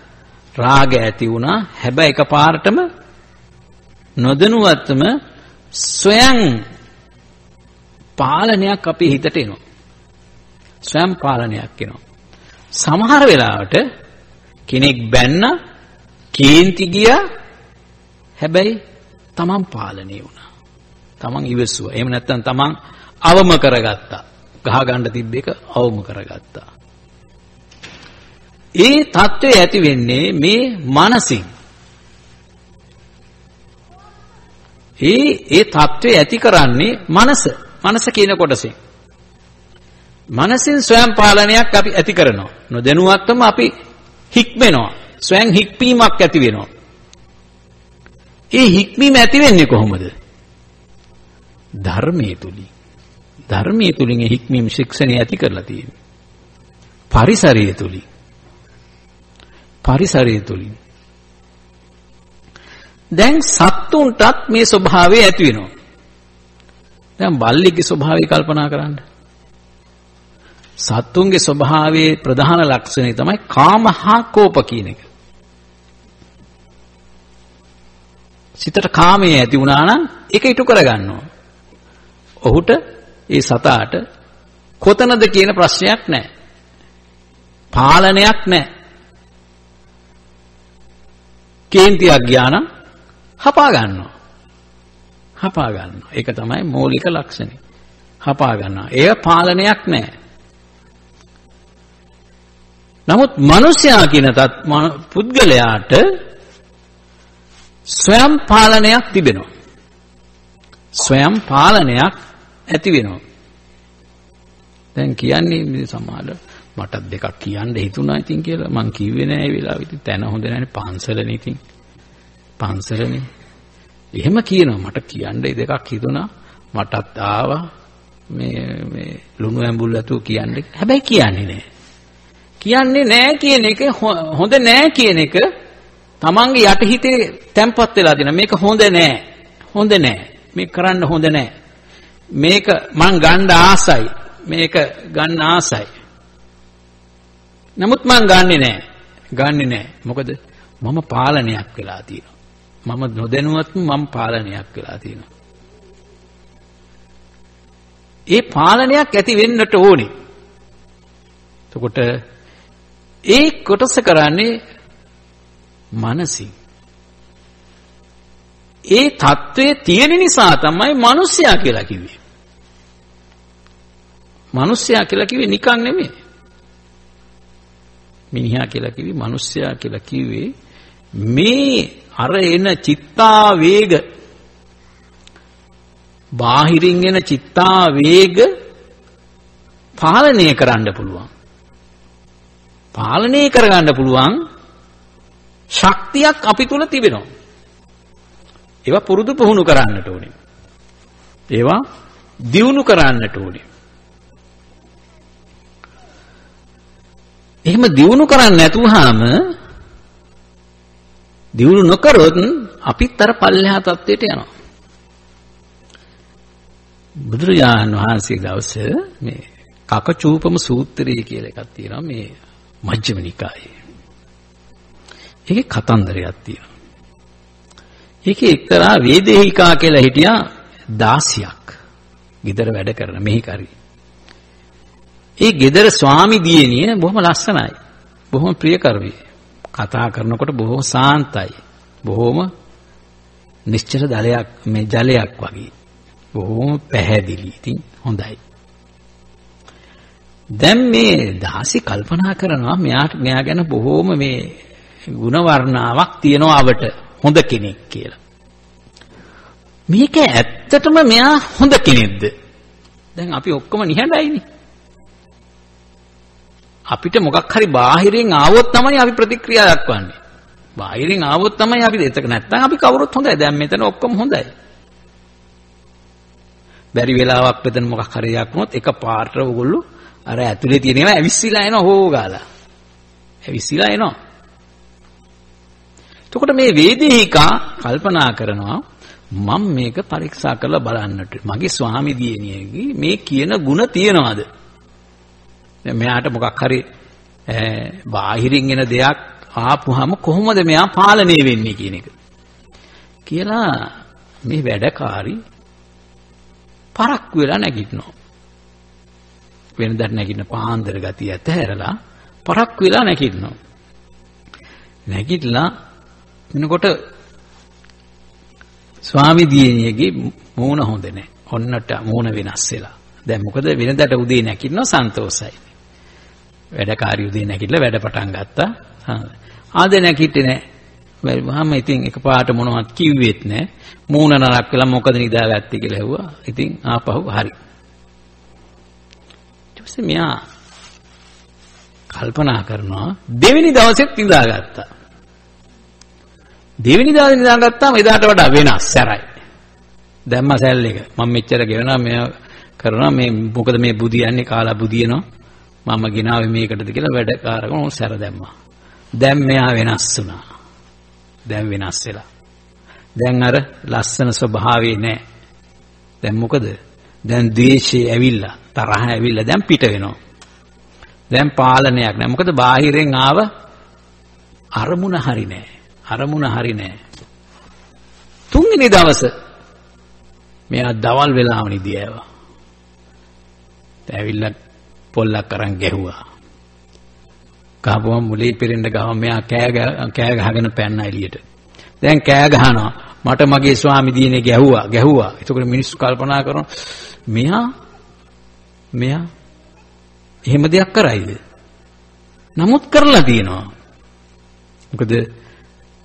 රාග ඇති වුණා. හැබැයි එකපාරටම නොදැනුවත්වම ස්වයං පාලනයක් අපේ හිතට එනවා. ස්වයං පාලනයක් එනවා. සමහර වෙලාවට කෙනෙක් බැන්න කේන්ති ගියා. හැබැයි තමන් පාලනය වුණා. තමන් ඉවසුවා. එහෙම නැත්නම් තමන් අවම කරගත්තා. ගහ ගන්න තිබ්බ එක අවම කරගත්තා. ඒ தત્ත්වය ඇති වෙන්නේ මේ මනසින්. ඒ தત્ත්වය ඇති කරන්නේ මනස කියන කොටසෙන්. මනසින් ස්වයං පාලනයක් අපි ඇති කරනවා. නොදැනුවත්වම අපි හික්මෙනවා. ස්වයං හික්මීමක් ඇති වෙනවා. ඒ හික්මීම ඇති වෙන්නේ කොහොමද? ධර්මයේ තුලින්. ධර්මයේ තුලින් ඒ හික්මීම ශික්ෂණය ඇති කරලා තියෙන්නේ. පරිසරය තුලින්. දැන් සත්තුන්ටත් මේ ස්වභාවය ඇති වෙනවා. දැන් බල්ලෙක්ගේ ස්වභාවය කල්පනා කරන්න. සත්තුන්ගේ ස්වභාවයේ ප්‍රධාන ලක්ෂණය තමයි කාම හා කෝප කියන එක. සිතට කාමයේ ඇති වුණා නම් ඒක ඉටු කරගන්නවා. ඔහුට ඒ සතාට කොතනද කියන ප්‍රශ්නයක් නැහැ. පාලනයක් නැහැ. කේන්තියක් ගියා නම් හපා ගන්නවා. හපා ගන්නවා. ඒක තමයි මූලික ලක්ෂණය. හපා ගන්නවා. ඒ පාලනයක් නැහැ. නමුත් මිනිසයා කියන පුද්ගලයාට ස්වයං පාලනයක් තිබෙනවා. ස්වයං පාලනයක් ඇති වෙනවා. දැන් කියන්නේ මේ සමාල මට දෙකක් කියන්න හිතුණා ඉතින් කියලා මං කිව්වේ නෑ ඒ වෙලාවෙ. ඉතින් තැන හොඳ නෑනේ පන්සලනේ ඉතින්. පන්සලනේ. එහෙම කියනවා මට කියන්න දෙකක් හිතුණා. මටත් ආවා මේ ලුණු ඇඹුල් ඇතුව කියන්නේ. හැබැයි කියන්නේ නෑ. කියන්නේ නෑ කියන එක හොඳ නෑ කියන එක තමන්ගේ යටිහිතේ තැම්පත් වෙලා තියෙනවා. මේක හොඳ නෑ. හොඳ නෑ. මේක කරන්න හොඳ නෑ. මේක මං ගන්න ආසයි. මේක ගන්න ආසයි. නමුත් මං ගන්නෙ නෑ. ගන්නෙ නෑ. මොකද මම පාලනයක් වෙලා තියෙනවා. මම නොදැනුවත්ම මම පාලනයක් වෙලා තියෙනවා. ඒ පාලනයක් ඇති වෙන්නට ඕනේ. එතකොට ඒ කොටස කරන්නේ මනසින්. ඒ தત્ත්වයේ තියෙන නිසා තමයි මිනිසයා කියලා කිව්වේ. මිනිසයා කියලා කිව්වේ නිකන් නෙමෙයි. මිනිහා කියලා කිව්වේ මිනිසයා කියලා කිව්වේ මේ අර එන චිත්තාවේග බාහිරින් එන චිත්තාවේග පාලනය කරන්න පුළුවන්. පාලනය කරගන්න පුළුවන් ශක්තියක් අපි තුල තිබෙනවා. ඒවා පුරුදු පුහුණු කරන්නට ඕනේ. ඒවා දියුණු කරන්නට ඕනේ. එහෙම දියුණු කරන්නේ නැතුවම දියුණු නොකරොත් අපිත් අර පල්ලෙහා තත්ත්වයට යනවා. බුදුරජාණන් වහන්සේ දවසේ මේ කකචූපම සූත්‍රය කියලා එකක් තියෙනවා මේ මජ්ක්‍ධිම නිකායේ. ඒකේ කතන්දරයක් තියෙනවා. ඒකේ එක්තරා වේදේහිකා කියලා හිටියා 16ක්. ගෙදර වැඩ කරන මෙහිකරි. ඒ ගෙදර ස්වාමි දියණිය බොහොම ලස්සනයි. බොහොම ප්‍රියකරයි. කතා කරනකොට බොහොම සාන්තයි. බොහොම නිශ්චල ජලයක් වගේ. බොහොම පැහැදිලි. ඉතින් හොඳයි. දැන් මේ දාසි කල්පනා කරනවා මෙයා ගැන බොහොම මේ ගුණ වර්ණාවක් තියෙනවා අවට හොඳ කෙනෙක් කියලා. මේක ඇත්තටම මෙයා හොඳ කෙනෙක්ද? දැන් අපි ඔක්කොම නිහඬයිනේ. අපිට මොකක් හරි බාහිරින් ආවොත් තමයි අපි ප්‍රතික්‍රියා දක්වන්නේ. බාහිරින් ආවොත් තමයි අපි දෙතක නැත්තම් අපි කවුරුත් හොඳයි. දැන් මෙතන ඔක්කොම හොඳයි. බැරි වෙලාවක් මෙතන මොකක් හරි එකක් වුණොත් එක පාට ඔයගොල්ලෝ අර ඇතුලේ තියෙන ඒවා ඇවිස්සීලා එනවා හොෝගාලා. ඇවිස්සීලා එනවා. එතකොට මේ වේදේහිකා කල්පනා කරනවා මම මේක පරීක්ෂා කරලා බලන්නට. මගේ ස්වාමි දියණියගේ මේ කියන ಗುಣ තියනවාද? දැන් මෙයාට මොකක් හරි බාහිරින් එන දෙයක් ආපුවාම කොහොමද මෙයා පාලනය වෙන්නේ කියන එක. කියලා මේ වැඩකාරී පරක් වෙලා නැගිටිනවා. වෙනදට නැගිටින පාන්දර ගතිය ඇතහැරලා පරක් වෙලා නැගිටිනවා. නැගිටලා එනකොට ස්වාමි දියණියගේ මූණ හොඳ නැහැ. ඔන්නට මූණ වෙනස් වෙලා. දැන් මොකද වෙනදට උදේ නැගිටිනවා සන්තෝෂයි. වැඩකාරී උදේ නැගිටලා වැඩ පටන් ගත්තා. ආද නැගිටින්නේ නැහැ. මම ඉතින් එකපාරට මොනවත් කිව්වෙත් නැහැ. මූණ නරක් වෙලා මොකද නිදාගත්තේ කියලා ඇහුවා. ඉතින් ආපහු හරි. ඊට පස්සේ මෙයා කල්පනා කරනවා දෙවෙනි දවසෙත් නිදාගත්තා. දෙවෙනි දවසේ නිදාගත්තාම එදාට වඩා වෙනස් සැරයි. දැම්ම සැල් එක. මම මෙච්චර ගෙවනවා මෙයා කරනවා මේ මොකද මේ බුදියන්නේ කාලා බුදියනවා. මම ගෙනාවේ මේකටද කියලා වැඩකාරකම උන් සැර දැම්මා. දැන් මෙයා වෙනස් වුණා. දැන් වෙනස් වෙලා. දැන් අර ලස්සන ස්වභාවය නැහැ. දැන් මොකද? දැන් ද්වේෂය ඇවිල්ලා, තරහ ඇවිල්ලා දැන් පිට වෙනවා. දැන් පාලනයක් නැහැ. මොකද බාහිරෙන් ආව අරමුණ හරි නැහැ. අරමුණ හරි නැහැ. තුන්වෙනි දවස මෙයා දවල් වෙලාම නිදි ආවා. ඇවිල්ලා පොල්ලක් අරන් ගැහුවා. ගහපුවම මුලේ පෙරෙන්න ගහම මෙයා කෑ ගහගෙන පැන්න එළියට. දැන් කෑ ගහනවා. මට මගේ ස්වාමි දිනේ ගැහුවා. එතකොට මිනිස්සු කල්පනා කරනවා මෙයා එහෙම දෙයක් කරයිද? නමුත් කරලා තියෙනවා. මොකද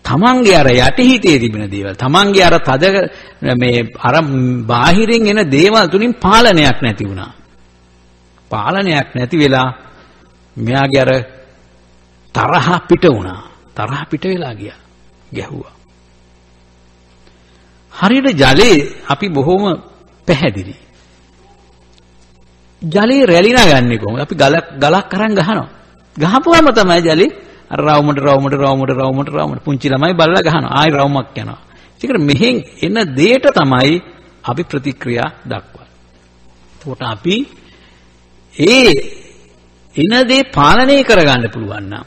තමන්ගේ අර යටිහිතේ තිබෙන දේවල්, තමන්ගේ අර තද මේ අර බාහිරින් එන දේවල් තුලින් පාලනයක් නැති වුණා. පාලනයක් නැති වෙලා මෙයාගේ අර තරහ පිට වුණා. තරහ පිට වෙලා ගියා. ගැහුවා. හරියට ජලයේ අපි බොහොම පැහැදිලි. ජලයේ රැලිනා ගන්නේ කොහොමද? අපි ගලක් අරන් ගහනවා. ගහපුවාම තමයි ජලේ අර රවුමට පුංචි ළමයි බල්ලා ගහනවා. ආයි රවුමක් යනවා. ඒකට මෙහෙන් එන දෙයට තමයි අපි ප්‍රතික්‍රියා දක්වන්නේ. එතකොට අපි ඒ එන දේ පාලනය කරගන්න පුළුවන් නම්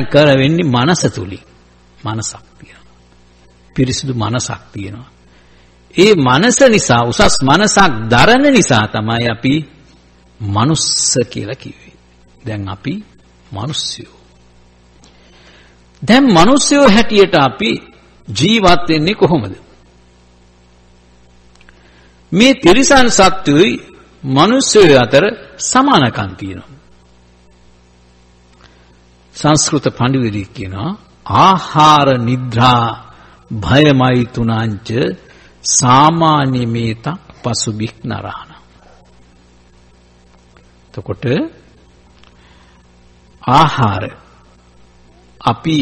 කර වෙන්නේ මනස තුලින්. මනසක් තියෙනවා. පිරිසිදු මනසක් තියෙනවා. ඒ මනස නිසා උසස් මනසක් දරන නිසා තමයි අපි මනුස්ස කියලා කිව්වේ. දැන් අපි මිනිස්සුයෝ. දැන් මිනිස්සුයෝ හැටියට අපි ජීවත් වෙන්නේ කොහොමද? මේ තිරිසන් සත්වයයි මිනිස්සුයෝ අතර සමානකම් තියෙනවා. සංස්කෘත පඬිවරයෙක් කියනවා ආහාර නිද්‍රා භයමයි තුනංච සාමාන්‍ය මේත පසුබික් නරහන. එතකොට ආහාර අපි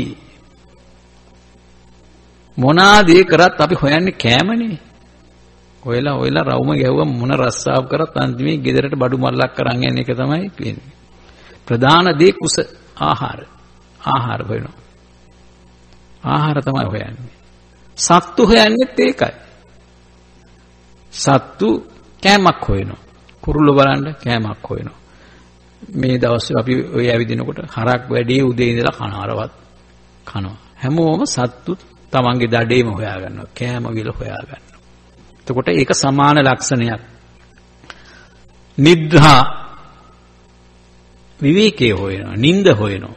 මොනාදී කරත් අපි හොයන්නේ කෑමනේ. ඔයලා රවුම ගැහුවම මොන රස්සාව කරත් අන්තිමේ ගෙදරට බඩු මල්ලක් කරන් යන එක තමයි වෙන්නේ. ප්‍රධාන දේ කුස ආහාර හොයනවා. ආහාර තමයි හොයන්නේ. සත්තු හොයන්නේත් ඒකයි. සත්තු කෑමක් හොයනවා. කුරුල්ල බලන්න කෑමක් හොයනවා. මේ දවස්වල අපි ඔය ඇවිදිනකොට හරක් වැඩි උදේ ඉඳලා කනවා. හැමෝම සත්තු තමන්ගේ දඩේම හොයා ගන්නවා. කෑම විල හොයා ගන්නවා. එතකොට ඒක සමාන ලක්ෂණයක්. නිද්‍රා විවේකයේ හොයනවා. නිින්ද හොයනවා.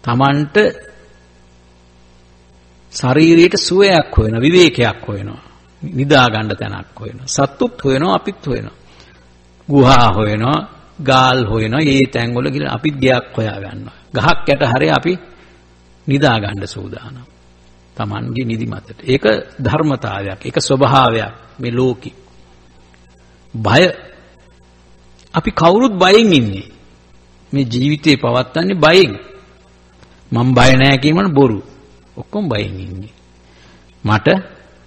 තමන්ට ශරීරයට සුවයක් හොයනවා. විවේකයක් හොයනවා. නිදා ගන්න තැනක් හොයනවා. සත්තුත් හොයනවා අපිත් හොයනවා. ගුහා හොයනවා, ගාල් හොයනවා. මේ තැන් වල ගිහලා අපිත් ගයක් හොයා ගන්නවා. ගහක් යට හරිය අපි නිදා ගන්න සූදානම්. Tamange නිදිමතට. ඒක ධර්මතාවයක්. ඒක ස්වභාවයක් මේ ලෝකේ. බය අපි කවුරුත් බයෙන් ඉන්නේ. මේ ජීවිතේ පවත්න්නේ බයෙන්. මම බය නැහැ කියනවනේ බොරු. ඔක්කොම බයෙන් ඉන්නේ. මට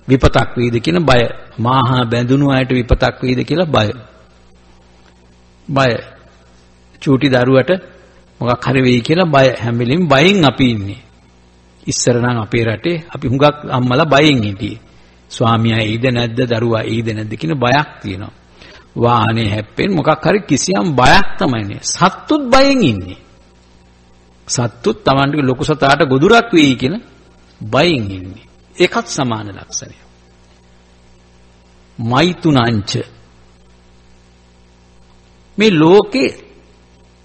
විපතක් වේද කියන බය. මාහා බැඳුණු අයට විපතක් වේද කියලා බය. චූටි දරුවට මොකක් හරි වෙයි කියලා බය. හැම වෙලෙම බයෙන් අපි ඉන්නේ. ඉස්සර නම් අපේ රටේ අපි හුඟක් අම්මලා බයෙන් හිටියේ. ස්වාමියා එයිද නැද්ද, දරුවා එයිද නැද්ද කියන බයක් තියෙනවා. වාහනේ හැප්පෙන්න මොකක් හරි කිසියම් බයක් තමයි නේ. සත්තුත් බයෙන් ඉන්නේ. සත්තුත් Tamanගේ ලොකු සතාට ගොදුරක් වෙයි කියලා බයෙන් ඉන්නේ. ඒකත් සමාන ලක්ෂණයක්. මෛතුනංච මේ ලෝකේ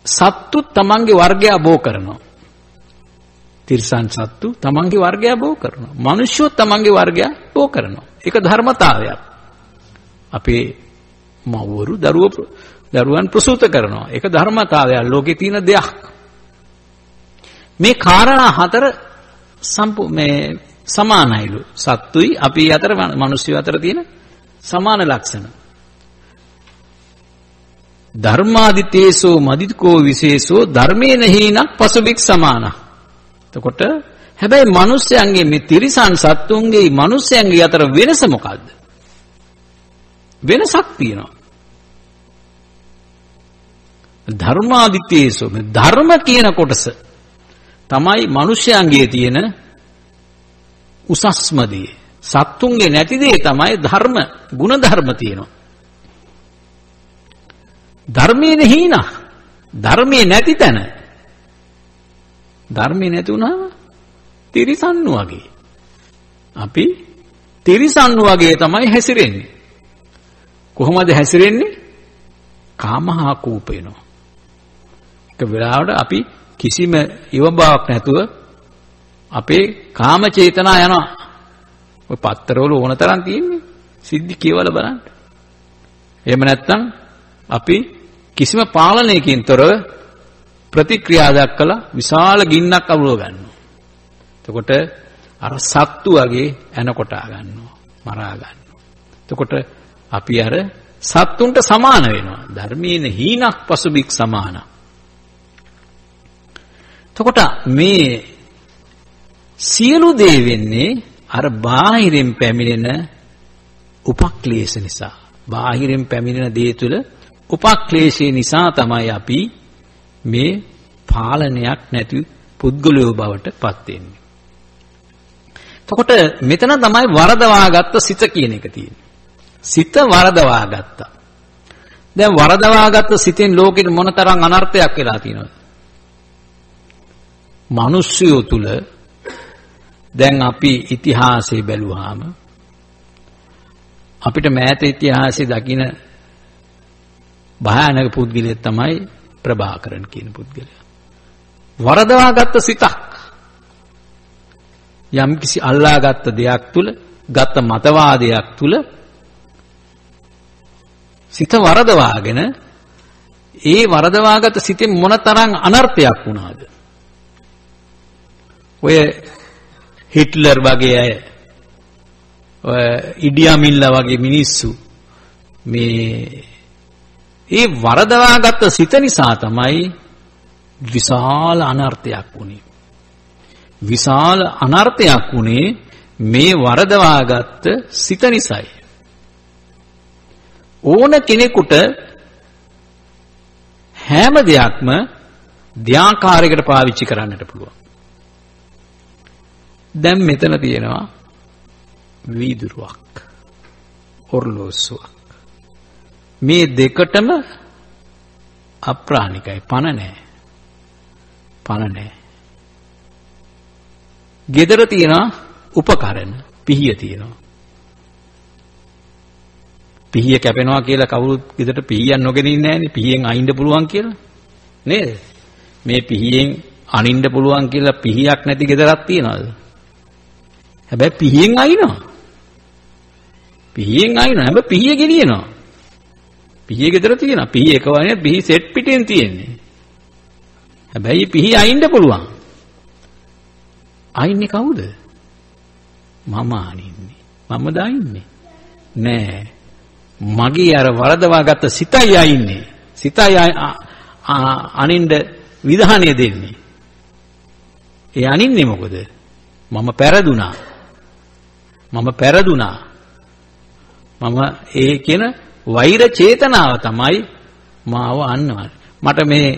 සත්තු තමන්ගේ වර්ගය බෝ කරනවා. තිරිසන් සත්තු තමන්ගේ වර්ගය බෝ කරනවා. මිනිස්සු තමන්ගේ වර්ගය බෝ කරනවා. ඒක ධර්මතාවයක්. අපේ මව්වරු දරුවන් ප්‍රසූත කරනවා. ඒක ධර්මතාවයක්. ලෝකේ තියෙන දෙයක්. මේ කාරණා හතර සමානයිලු. සත්තුයි අපි අතර මිනිස්සු අතර තියෙන සමාන ලක්ෂණ. ධර්මාදිතේසෝ මදිකෝ විශේෂෝ ධර්මේන හීනක් පසුබික් සමාන. එතකොට හැබැයි මිනිස්යන්ගේ මේ තිරිසන් සත්තුන්ගේ මිනිස්යන්ගේ අතර වෙනස මොකද්ද? වෙනසක් තියෙනවා. ධර්මාදිතේසෝ මේ ධර්ම කියන කොටස තමයි මිනිස්යන්ගේ තියෙන උසස්ම දේ. සත්තුන්ගේ නැති දේ තමයි ධර්ම, ගුණ ධර්ම තියෙනවා. ධර්මයේ හීන ධර්මයේ නැති තැන ධර්මයේ නැති වුණාම තිරිසන්නු වගේ අපි තිරිසන්නු වගේ තමයි හැසිරෙන්නේ. කොහොමද හැසිරෙන්නේ? කාමහා කූපේනවා. එක වෙලාවට අපි කිසිම ඉවබාවක් නැතුව අපේ කාම චේතනා යනවා. ඔය පත්තරවල ඕන තරම් තියෙන්නේ. සිද්ධි කියවලා බලන්න. එහෙම නැත්නම් අපි කිසිම පාලනයකින් තොරව ප්‍රතික්‍රියා දක්වලා විශාල ගින්නක් අවුලව ගන්නවා. එතකොට අර සත්තු වගේ එන කොටා ගන්නවා, මරා ගන්නවා. එතකොට අපි අර සත්තුන්ට සමාන වෙනවා. ධර්මීන හීනක් පසුබික් සමාන. එතකොට මේ සියලු දේ වෙන්නේ අර බාහිරින් පැමිණෙන උපක්ලේශ නිසා. බාහිරින් පැමිණෙන දේ තුළ උපක්ලේශය නිසා තමයි අපි මේ පාලනයක් නැති පුද්ගලයෝ බවට පත් වෙන්නේ. එතකොට මෙතන තමයි වරදවාගත්ත සිත කියන එක තියෙන්නේ. සිත වරදවාගත්තා. දැන් වරදවාගත්ත සිතෙන් ලෝකෙට මොනතරම් අනර්ථයක් වෙලා තියෙනවද? මිනිස්සුયો තුල දැන් අපි ඉතිහාසය බැලුවාම අපිට මෑත ඉතිහාසයේ දකින භයානක පුද්ගලයෙක් තමයි ප්‍රභාකරන් කියන පුද්ගලයා. වරදවාගත්ත සිතක්. යම්කිසි අල්ලාගත්ත දෙයක් තුල, ගත මතවාදයක් තුල සිත වරදවාගෙන ඒ වරදවාගත් සිතෙන් මොනතරම් අනර්ථයක් වුණාද? ඔය හිට්ලර් වගේ අය, ඔය ඉඩියාමින්ලා වගේ මිනිස්සු මේ ඒ වරදවාගත් සිත නිසා තමයි විශාල අනර්ථයක් වුණේ. විශාල අනර්ථයක් වුණේ මේ වරදවාගත් සිත නිසායි. ඕන කෙනෙකුට හැම දෙයක්ම ධ්‍යාකාරයකට පාවිච්චි කරන්නට පුළුවන්. දැන් මෙතන තියෙනවා වීදුරුවක්, ඔර්ලෝසුවක්. මේ දෙකටම අප්‍රාණිකයි, පණ නැහැ. පණ නැහැ. ගෙදර තියෙනවා උපකරණ, පිහිය තියෙනවා. පිහිය කැපෙනවා කියලා කවුරුත් ගෙදරට පිහියක් නොගෙන ඉන්නේ නැහැනේ. පිහියෙන් අයින්න පුළුවන් කියලා. නේද? මේ පිහියෙන් අනින්න පුළුවන් කියලා පිහියක් නැති ගෙදරක් තියනවාද? හැබැයි පිහියෙන් අයිනවා. පිහියෙන් අයිනවා. හැබැයි පිහිය ගෙනියනවා. පිහිය ගෙදර තියෙනවා. පිහිය එක වගේ පිහි සෙට් පිටෙන් තියෙන්නේ. හැබැයි පිහිය අයින්න පුළුවන්. අයින්නේ කවුද? මම අනින්නේ. මමද අයින්නේ? නෑ. මගේ අර වරදවාගත්ත සිතයි අයින්නේ. සිතයි අනින්න විධානය දෙන්නේ. ඒ අනින්නේ මොකද? මම පෙරදුනා. මම ඒ කියන වෛර චේතනාව තමයි මාව අන්නවන්නේ. මට මේ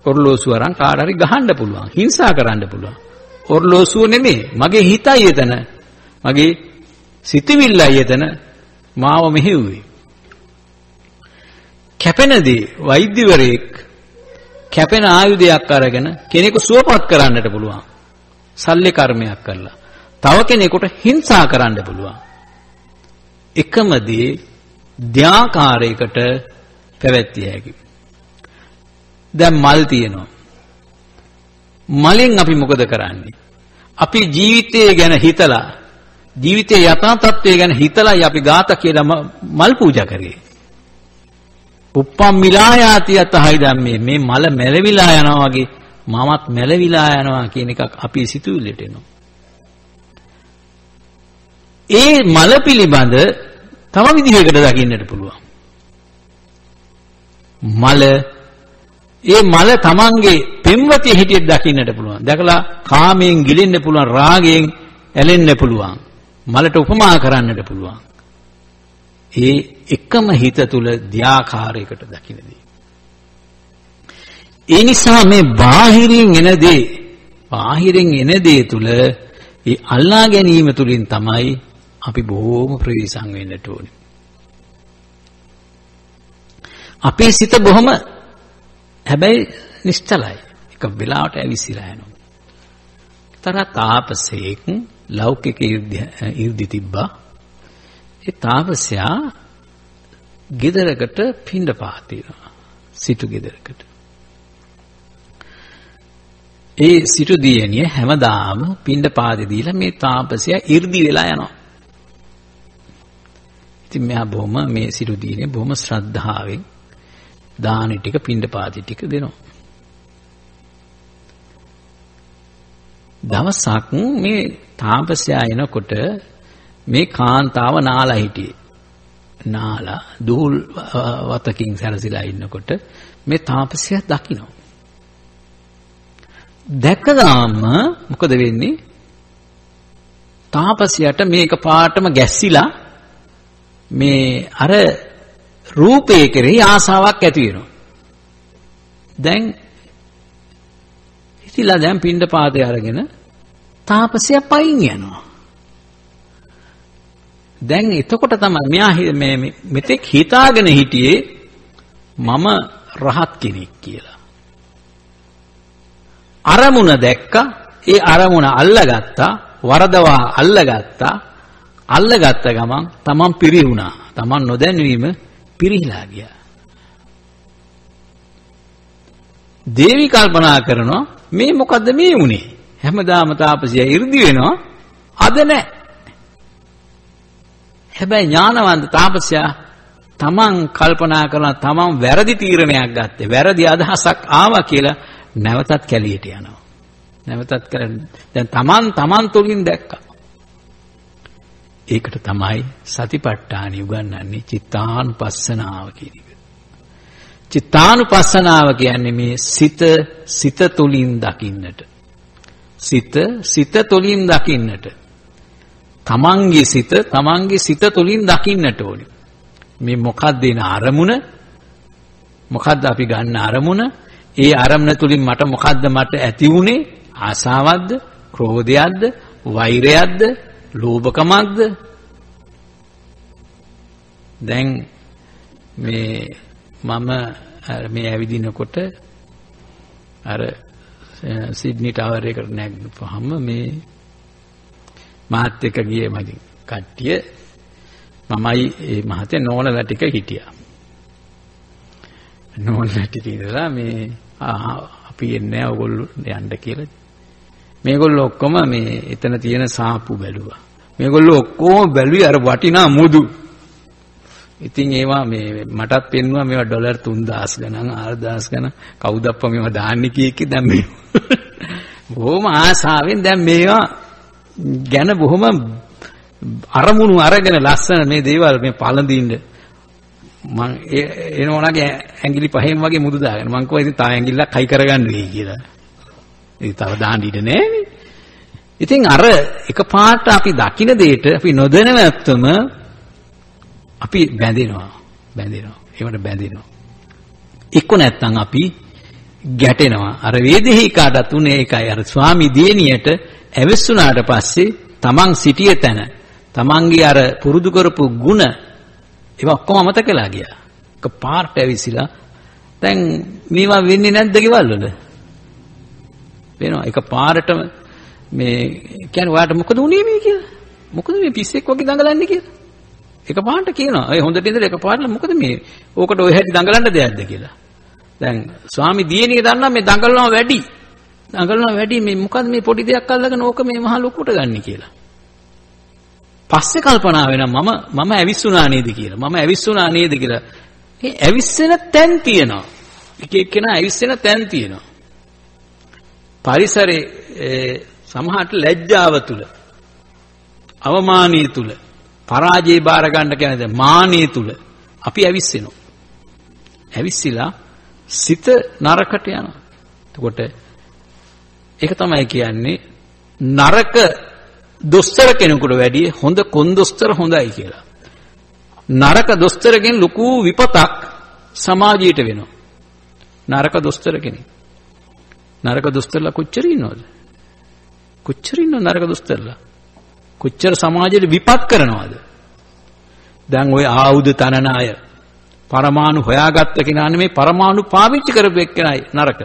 ඔර්ලෝසුව අරන් කාට හරි ගහන්න පුළුවන්, හිංසා කරන්න පුළුවන්. ඔර්ලෝසුව නෙමෙයි, මගේ හිතයි එතන. මගේ සිතවිල්ලයි එතන මාව මෙහෙව්වේ. කැපෙනදී වෛද්‍යවරයෙක් කැපෙන ආයුධයක් අරගෙන කෙනෙකු සුවපත් කරන්නට පුළුවන්. සල්ලි කර්මයක් කරලා. තව කෙනෙකුට හිංසා කරන්න පුළුවන්. එකම දේ ධ්‍යාකාරයකට පැවැත්විය හැකියි. දැන් මල් තියෙනවා. මලෙන් අපි මොකද කරන්නේ? අපි ජීවිතය ගැන හිතලා, ජීවිතයේ යථා තත්ත්වය ගැන හිතලායි අපි ගාථා කියලා මල් පූජා කරේ. උප්පම් මිලායාති යතහයි ධම්මේ, මේ මල මැලවිලා යනවා වගේ මමත් මැලවිලා යනවා කියන එකක් අපි සිතුවිල්ලට එනවා. ඒ මල පිළිබඳ තව විදිහකට දකින්නට පුළුවන්. ඒ මල තමන්ගේ පෙම්වතිය හිටියට දකින්නට පුළුවන්. දැකලා කාමයෙන් ගිලෙන්න පුළුවන්, රාගයෙන් ඇලෙන්න පුළුවන්. මලට උපමා කරන්නට පුළුවන්. ඒ එකම හිත තුල ධ්‍යාකාරයකට දකින්නේ. ඒ නිසා මේ බාහිරින් එන දේ තුල ඒ අල්ලා ගැනීම තුලින් තමයි අපි බොහෝම ප්‍රවේශම් වෙන්නට ඕනේ. අපේ සිත බොහොම හැබැයි නිශ්චලයි. එක වෙලාවට ඇවිසිලා යනවා. තර තාපසේක් ලෞකික 이르දි තිබ්බා. ඒ තාපසයා ගෙදරකට පින්ඩ පාත දෙනවා. සිටු ගෙදරකට. ඒ සිටු දියණිය හැමදාම පිණ්ඩපාතේ දීලා මේ තාපසයා 이르දි වෙලා යනවා. ඉතින් මෙයා බොහොම මේ සිටු දියණිය බොහොම ශ්‍රද්ධාවෙන් දානි ටික පිණ්ඩපාතේ ටික දෙනවා. දවසක් මේ තාපසයා එනකොට මේ කාන්තාව නාලා හිටියේ. නාලා දුහුල් වතකින් සැරසිලා ඉන්නකොට මේ තාපසයා දකිනවා. දැකලාම මොකද වෙන්නේ? තාපසයාට මේක පාටම ගැස්සිලා මේ අර රූපේ කෙරෙහි ආසාවක් ඇති වෙනවා. දැන් ඉතිලා දැන් පිණ්ඩපාතේ අරගෙන තාපසයා පයින් යනවා. දැන් එතකොට තමයි මෙයා මෙතෙක් හිතාගෙන හිටියේ මම රහත් කෙනෙක් කියලා. අරමුණ දැක්කා, ඒ අරමුණ අල්ලගත්තා, වරදවා අල්ලගත්තා. අල්ලගත්ත ගමන් තමන් පිරිහුණා. තමන් නොදැනීම පිරිහිලා ගියා. දේවි කල්පනා කරනවා මේ මොකද්ද මේ වුනේ? හැමදාම තාපසියා 이르දි වෙනවා, අද නැහැ. හැබැයි ඥානවන්ත තාපසයා තමන් කල්පනා කරන තමන් වැරදි තීරණයක් ගත්තේ, වැරදි අදහසක් ආවා කියලා නැවතත් කැලියට යනවා. නැවතත් කරන්නේ දැන් තමන් තුලින් දැක්කා. ඒකට තමයි සතිපට්ඨාන උගන්වන්නේ චිත්තානුපස්සනාව කියන එක. චිත්තානුපස්සනාව කියන්නේ මේ සිත තුලින් දකින්නට. සිත තුලින් දකින්නට. තමන්ගේ සිත තුලින් දකින්නට ඕනේ. මේ මොකක්ද එන අරමුණ? මොකක්ද අපි ගන්න අරමුණ? ඒ අරමුණ තුලින් මොකක්ද ඇති වුනේ? ආසාවක්ද? ක්‍රෝධයක්ද? වෛරයක්ද? ලෝභකමක්ද? දැන් මම මේ ඇවිදිනකොට අර සිඩ්නි ටවර් එකට නැග්ගපුවාම මේ මාත් එක්ක ගියේ මගේ කට්ටිය මමයි ඒ මහත්තයා නෝනලා ටික හිටියා. නෝනලා ටික ඉඳලා මේ අපි එන්නේ ඔයගොල්ලෝ යන්න කියලා. මේගොල්ලෝ ඔක්කොම මේ එතන තියෙන සාප්පු බැලුවා. මේගොල්ලෝ ඔක්කොම බැලුවේ අර වටිනා මුදු. ඉතින් ඒවා මේ මටත් පෙන්නුවා මේවා ඩොලර් 3000 ගණන් 4000 ගණන් කවුද අප්පා මේවා දාන්නේ කීකේ දැන් මේ බොහොම ආසාවෙන් දැන් මේවා ගැන බොහොම අරමුණු අරගෙන ලස්සන මේ දේවල් මේ පළඳින්න මං එනෝනාගේ ඇඟිලි පහෙන් වගේ මුදු දාගෙන මං කිව්වා ඉතින් තා ඇඟිල්ලක් හයි කරගන්න වෙයි කියලා. ඉතින් තව දාන්න ඉඩ නැහැනේ. ඉතින් අර එකපාරට අපි දකින්න දෙයට අපි නොදැනවත්වම අපි බැඳෙනවා. ඒවට බැඳෙනවා. එක්ක නැත්තම් අපි ගැටෙනවා. අර වේදේහිකාට උනේ ඒකයි. අර ස්වාමි දියණියට ඇවිස්සුනාට පස්සේ තමන් සිටිය තැන තමන්ගේ අර පුරුදු කරපු ಗುಣ ඒවා ඔක්කොම අමතකලා ගියා. එක පාර්ට ඇවිසිලා දැන් මේවා වෙන්නේ නැද්ද ගෙවල් වල? වෙනවා. එක පාරටම මේ කියන්නේ ඔයාලට මොකද උනේ මේ කියලා? මොකද මේ පිස්සෙක් වගේ දඟලන්නේ කියලා? එක පාරට කියනවා. ඒ හොඳට ඉඳලා එක පාරට මොකද මේ? ඕකට ඔය හැටි දඟලන්න දෙයක්ද කියලා. දැන් ස්වාමි දියණිය දන්නා මේ දඟලනවා වැඩි මේ මොකද්ද මේ පොඩි දෙයක් අල්ලගෙන ඕක මේ මහ ලොකුට ගන්න කියලා. පස්සේ කල්පනා වෙනවා මම ඇවිස්සුනා නේද කියලා. ඒ ඇවිස්සෙන තැන් තියෙනවා. එක එක්කෙනා ඇවිස්සෙන තැන් තියෙනවා. පරිසරයේ සමහරට ලැජ්ජාව තුල, අවමානීය තුල, පරාජය බාර ගන්න කියන්නේ මානිය තුල අපි ඇවිස්සෙනවා. ඇවිස්සিলা සිත නරකට යනවා. එතකොට ඒක තමයි කියන්නේ නරක දොස්තර කෙනෙකුට වැඩිය හොඳ කොන්දොස්තර හොඳයි කියලා. නරක දොස්තරගෙන් ලොකු විපතක් සමාජයට වෙනවා. නරක දොස්තර කෙනෙක්. නරක දොස්තරලා කොච්චර ඉන්නවද? නරක දොස්තරලා? කොච්චර සමාජයට විපත් කරනවද? දැන් ওই ආයුධ තනන අය පරමාණු හොයාගත්ත කෙනා නෙමෙයි පරමාණු පාවිච්චි කරපු එක්කෙනයි නරක.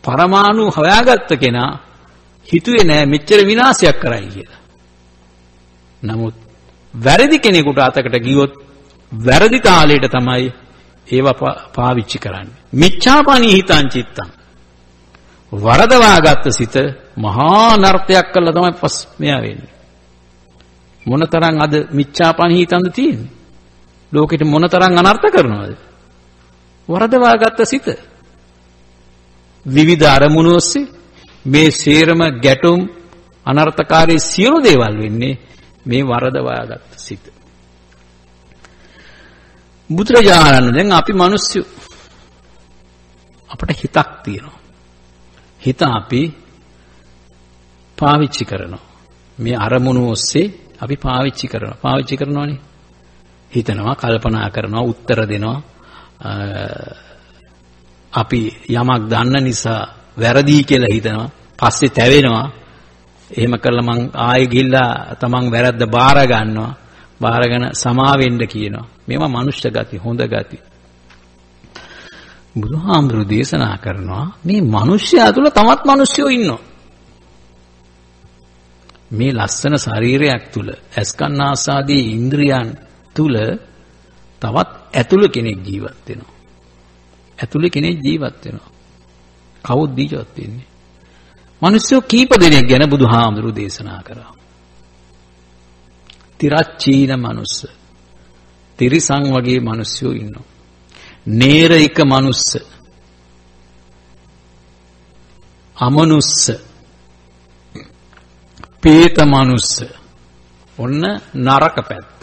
පරමාණු හොයාගත්ත කෙනා හිතුවේ නෑ මෙච්චර විනාශයක් කරයි කියලා. නමුත් වැරදි කෙනෙකුට අතකට ගියොත් වැරදි තාලයට තමයි ඒවා පාවිච්චි කරන්නේ. මිච්ඡාපනී හිතං චිත්තං. වරදවාගත්ත සිත මහා නර්තයක් කළා තමයි පස් මෙයා වෙන්නේ. මොනතරම් අද මිච්ඡාපනිහිතන්ද තියෙන්නේ? ලෝකෙට මොනතරම් අනර්ථ කරනවද? වරදවාගත්ත සිත. විවිධ අරමුණු ඔස්සේ මේ සේරම ගැටුම් අනර්ථකාරී සියලු දේවල් වෙන්නේ මේ වරදවාගත්ත සිත. බුදුරජාණන් දැන් අපි මිනිස්සු අපට හිතක් තියෙනවා. හිත අපි පාවිච්චි කරනවා. මේ අරමුණු ඔස්සේ අපි පාවිච්චි කරනවානේ. හිතනවා, කල්පනා කරනවා, උත්තර දෙනවා. අපි යමක් දන්න නිසා වැරදි කියලා හිතනවා. පස්සේ තැවෙනවා. එහෙම කළා මං ආයෙ ගිහිල්ලා තමන් වැරද්ද බාර ගන්නවා. බාරගෙන සමාවෙන්න කියනවා. මේවා මනුෂ්‍ය ගති, හොඳ ගති. බුදුහාමුදුරු දේශනා කරනවා මේ මිනිස්යා තුළ තවත් මිනිස්සුયો ඉන්නවා. මේ ලස්සන ශරීරයක් තුළ ඇස්කන්නාසාදී ඉන්ද්‍රියන් තුළ තවත් ඇතුළ කෙනෙක් ජීවත් වෙනවා. ඇතුළේ කෙනෙක් ජීවත් වෙනවා. කවුද ජීවත් වෙන්නේ? මිනිස්සු කීප දෙනෙක් ගැන බුදුහාමුදුරු දේශනා කරා. තිරච්චීන මනුස්ස. තිරිසන් වගේ මිනිස්සු ඉන්නවා. නේරයික මනුස්ස. අමනුස්ස. පේත මනුස්ස. ඔන්න නරක පැත්ත.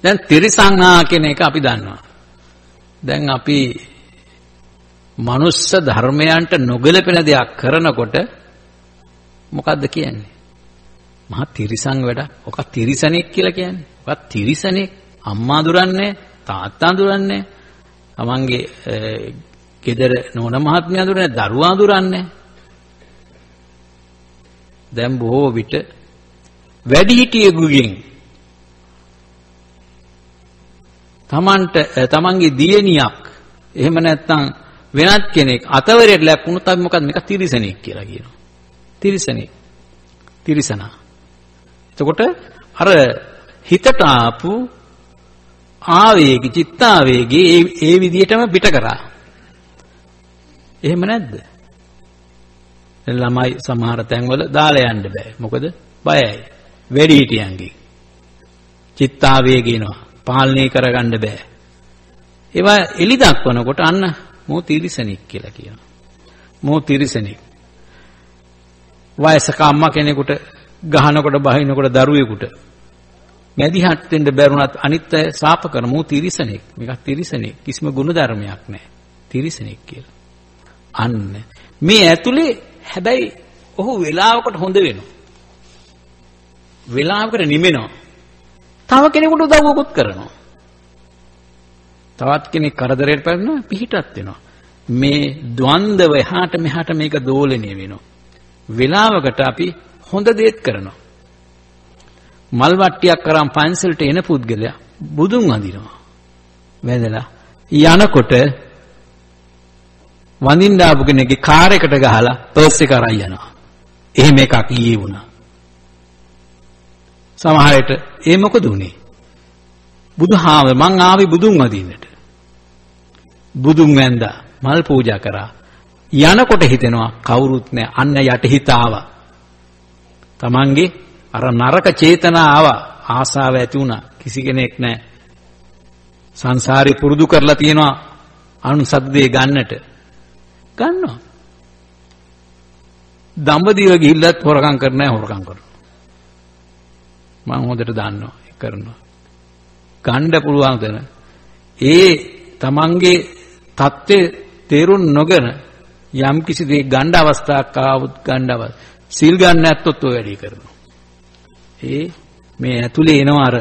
දැන් තිරිසංහා කියන එක අපි දන්නවා. දැන් අපි මනුස්ස ධර්මයන්ට නොගැලපෙන දෙයක් කරනකොට මොකද්ද කියන්නේ? මහා තිරිසං වැඩක්. ඔක තිරිසනෙක් කියලා කියන්නේ. ඔක තිරිසනෙක්. අම්මා දුරන්නේ, තාත්තා දුරන්නේ, තමන්ගේ ගෙදර නෝන මහත්මයා දුරන්නේ, දරුවා දුරන්නේ. දැන් බොහෝ විට වැඩිහිටියෙකුගෙන් තමන්ගේ දියණියක් එහෙම නැත්නම් වෙනත් කෙනෙක් අතවරයට ලැබුණොත් අපි මොකද මේක තිරිසනෙක් කියලා කියනවා. තිරිසනෙක්. තිරිසනා. එතකොට අර හිතට ආපු ආවේග චිත්තාවේගේ ඒ විදිහටම පිට කරා. එහෙම නැද්ද? ළමයි සමහර තැන්වල දාලා යන්න බෑ. මොකද බයයි. වැඩිහිටියන්ගේ චිත්තාවේගිනවා. පාලනය කරගන්න බෑ. ඒවා එලි දක්වනකොට අන්න මෝ තිරිසනෙක් කියලා කියනවා. මෝ තිරිසනෙක්. වයසක අම්මා කෙනෙකුට ගහනකොට බහිනකොට දරුවෙකුට මැදිහත් වෙන්න බැරුණත් අනිත් අය සාප කරන මෝ තිරිසනෙක්. මේක තිරිසනෙක්. කිසිම ගුණ ධර්මයක් නැහැ. තිරිසනෙක් කියලා. අන්න මේ ඇතුලේ හැබැයි ඔහු වෙලාවකට හොඳ වෙනවා. වෙලාවකට නිමෙනවා. තව කෙනෙකුට උදව්වකුත් කරනවා. තවත් කෙනෙක් කරදරයට පැමිණෙන පිහිටත් වෙනවා. මේ ද්වන්දව එහාට මෙහාට මේක දෝලණය වෙනවා. වෙලාවකට අපි හොඳ දේත් කරනවා. මල් වට්ටියක් කරන් පන්සලට එන පුද්ගලයා බුදුන් වඳිනවා. වැදලා යනකොට වඳින්න ආපු කෙනෙක්ගේ කාර් එකට ගහලා පර්ස් එක අරන් යනවා. එහෙම එකක් ඊයේ වුණා. සමහරට ඒ මොකද උනේ? බුදුහාම මං ආවේ බුදුන් වදින්නට. බුදුන් වැඳා මල් පූජා කරා. යනකොට හිතෙනවා කවුරුත් නැහැ. අන්න යටිහිත ආවා. තමන්ගේ අර නරක චේතනා ආවා. ආසාව ඇති වුණා. කිසි කෙනෙක් නැහැ. සංසාරේ පුරුදු කරලා තියෙනවා අනුසද්දේ ගන්නට. ගන්නවා. දඹදිව ගිහිල්ලත් හොරකම් කරන්නේ නැහැ. හොරකම් කරනවා. මම හොඳට දන්නවා ඒක කරනවා. ගන්න පුළුවන් දන ඒ තමන්ගේ தත්ත්වය තේරුම් නොගෙන යම් කිසි දෙයක් ගන්න අවස්ථාවක් ආවොත් ගන්නව සීල් ගන්න නැත්තොත් ඔය වැඩේ කරනවා. ඒ මේ ඇතුලේ එනවා අර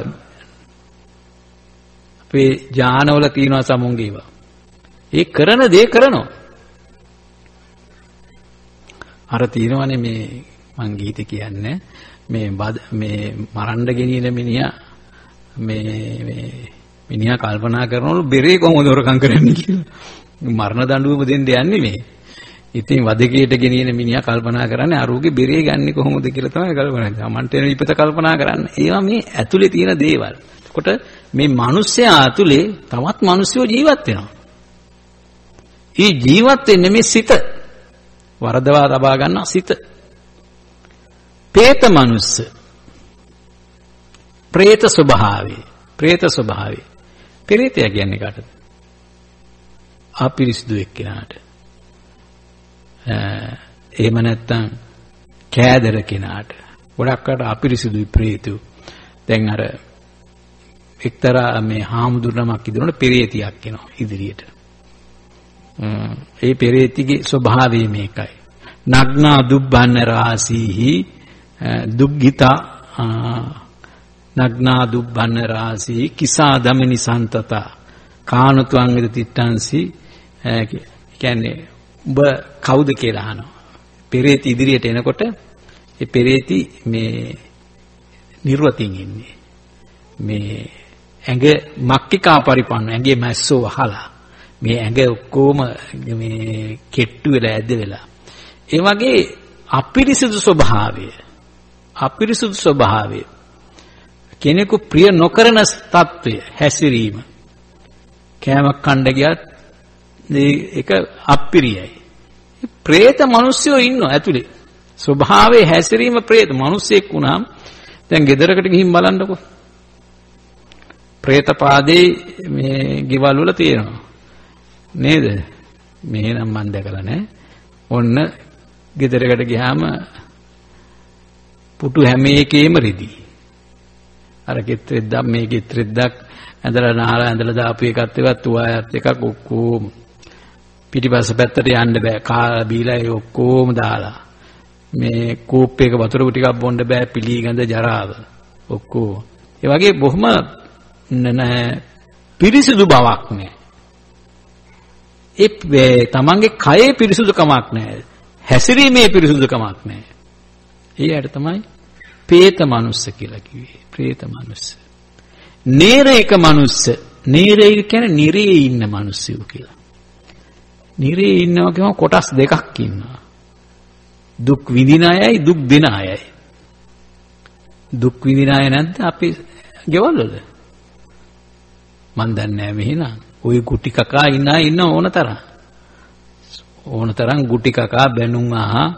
අපේ ඥානවල තියෙනවා සමුංග ඒවා. ඒ කරන දේ කරනවා. අර තියෙනවනේ මේ මං ගීතේ කියන්නේ මේ මරන්න ගෙනියන මිනිහා මිනිහා කල්පනා කරනවලු බෙරේ කොහොමද හොරකම් කරන්නේ කියලා. මරණ දඬුවම දෙන්න යන්නේ මේ. ඉතින් වදකේට ගෙනියන මිනිහා කල්පනා කරන්නේ අරුගේ බෙරේ ගන්නේ කොහොමද කියලා තමයි කල්පනා කරන්නේ. අමන්ට එන ඉපත කල්පනා කරන්නේ. ඒවා මේ ඇතුලේ තියෙන දේවල්. එතකොට මේ මිනිස්සයා ඇතුලේ තවත් මිනිස්සුયો ජීවත් වෙනවා. ඒ ජීවත් වෙන්නේ මේ සිත. වරදවා තබා ගන්න සිත. പ്രേත මනුස්ස. പ്രേත ස්වභාවය. പ്രേත ස්වභාවය. പ്രേතය කියන්නේ කාටද? අපිරිසිදු එක්කෙනාට. එහෙම නැත්නම් කෑදර කෙනාට. ගොඩක් අය අපිරිසිදුයි പ്രേතයෝ. දැන් අර එක්තරා මේ හාමුදුරුවමක් ඉදරන පෙරේතියක් එනවා ඉදිරියට. ඒ පෙරේතිගේ ස්වභාවය මේකයි. නග්නා දුබ්බන්න රාසීහි දුග්ගිතා නග්නා දුබ්බන්න රාසී කිසා දමනි සන්තතා කානතුං විද තිට්ඨංසි කියන්නේ ඔබ කවුද කියලා අහනවා. පෙරේති ඉදිරියට එනකොට ඒ පෙරේති මේ නිර්වතින් ඉන්නේ. මේ ඇඟ මක්කිකා පරිපන්න ඇඟේ මැස්සෝ වහලා මේ ඇඟ ඔක්කොම මේ කෙට්ටු වෙලා ඇද වෙලා ඒ වගේ අපිරිසුදු ස්වභාවය කෙනෙකු ප්‍රිය නොකරන තත්වය හැසිරීම කෑමක් කන්න ගියත් ඒක අප්‍රියයි. പ്രേත මිනිස්සුયો ඉන්නවා ඇතුලේ. ස්වභාවයේ හැසිරීම പ്രേත මිනිස්සෙක් වුණාම දැන් ගෙදරකට ගිහින් බලන්නකෝ. പ്രേත පාදේ මේ ගෙවල් වල තියෙනවා. නේද? මෙහෙනම් මම දැකලා නැහැ. ඔන්න ගෙදරකට ගියාම පුටු හැම එකේම රෙදි. අර ගෙත්‍රෙද්දක් මේ ගෙත්‍රෙද්දක් ඇඳලා නාලා ඇඳලා දාපු එකත් ඒවත් තුවායත් එකක් ඔක්කොම පිටිපස්ස පැත්තට යන්න බෑ. කාලා බීලා ඒ ඔක්කොම දාලා මේ කෝප් එක වතුර ටිකක් බොන්න බෑ. පිලී ගඳ ජරාව ඔක්කොම. ඒ වගේ බොහොම පිරිසිදු බවක් නෑ. ඒ තමන්ගේ කයේ පිරිසුදුකමක් නැහැ. හැසිරීමේ පිරිසුදුකමක් නැහැ. ඒකට තමයි പ്രേත මනුස්ස කියලා කිව්වේ. പ്രേත මනුස්ස. නේරේක මනුස්ස. නේරේක කියන්නේ නිරේ ඉන්න මිනිස්සු කියලා. නිරේ ඉන්නවා කියම කොටස් දෙකක් ඉන්නවා. දුක් විඳින අයයි දුක් දෙන අයයි. දුක් විඳින අය නැද්ද අපේ ගෙවල් වල? මන් දන්නේ නැහැ මෙහෙනම්. ওই ගුටි කකා ඉන්න ඕන තරම් ගුටි කකා බැනුම් අහා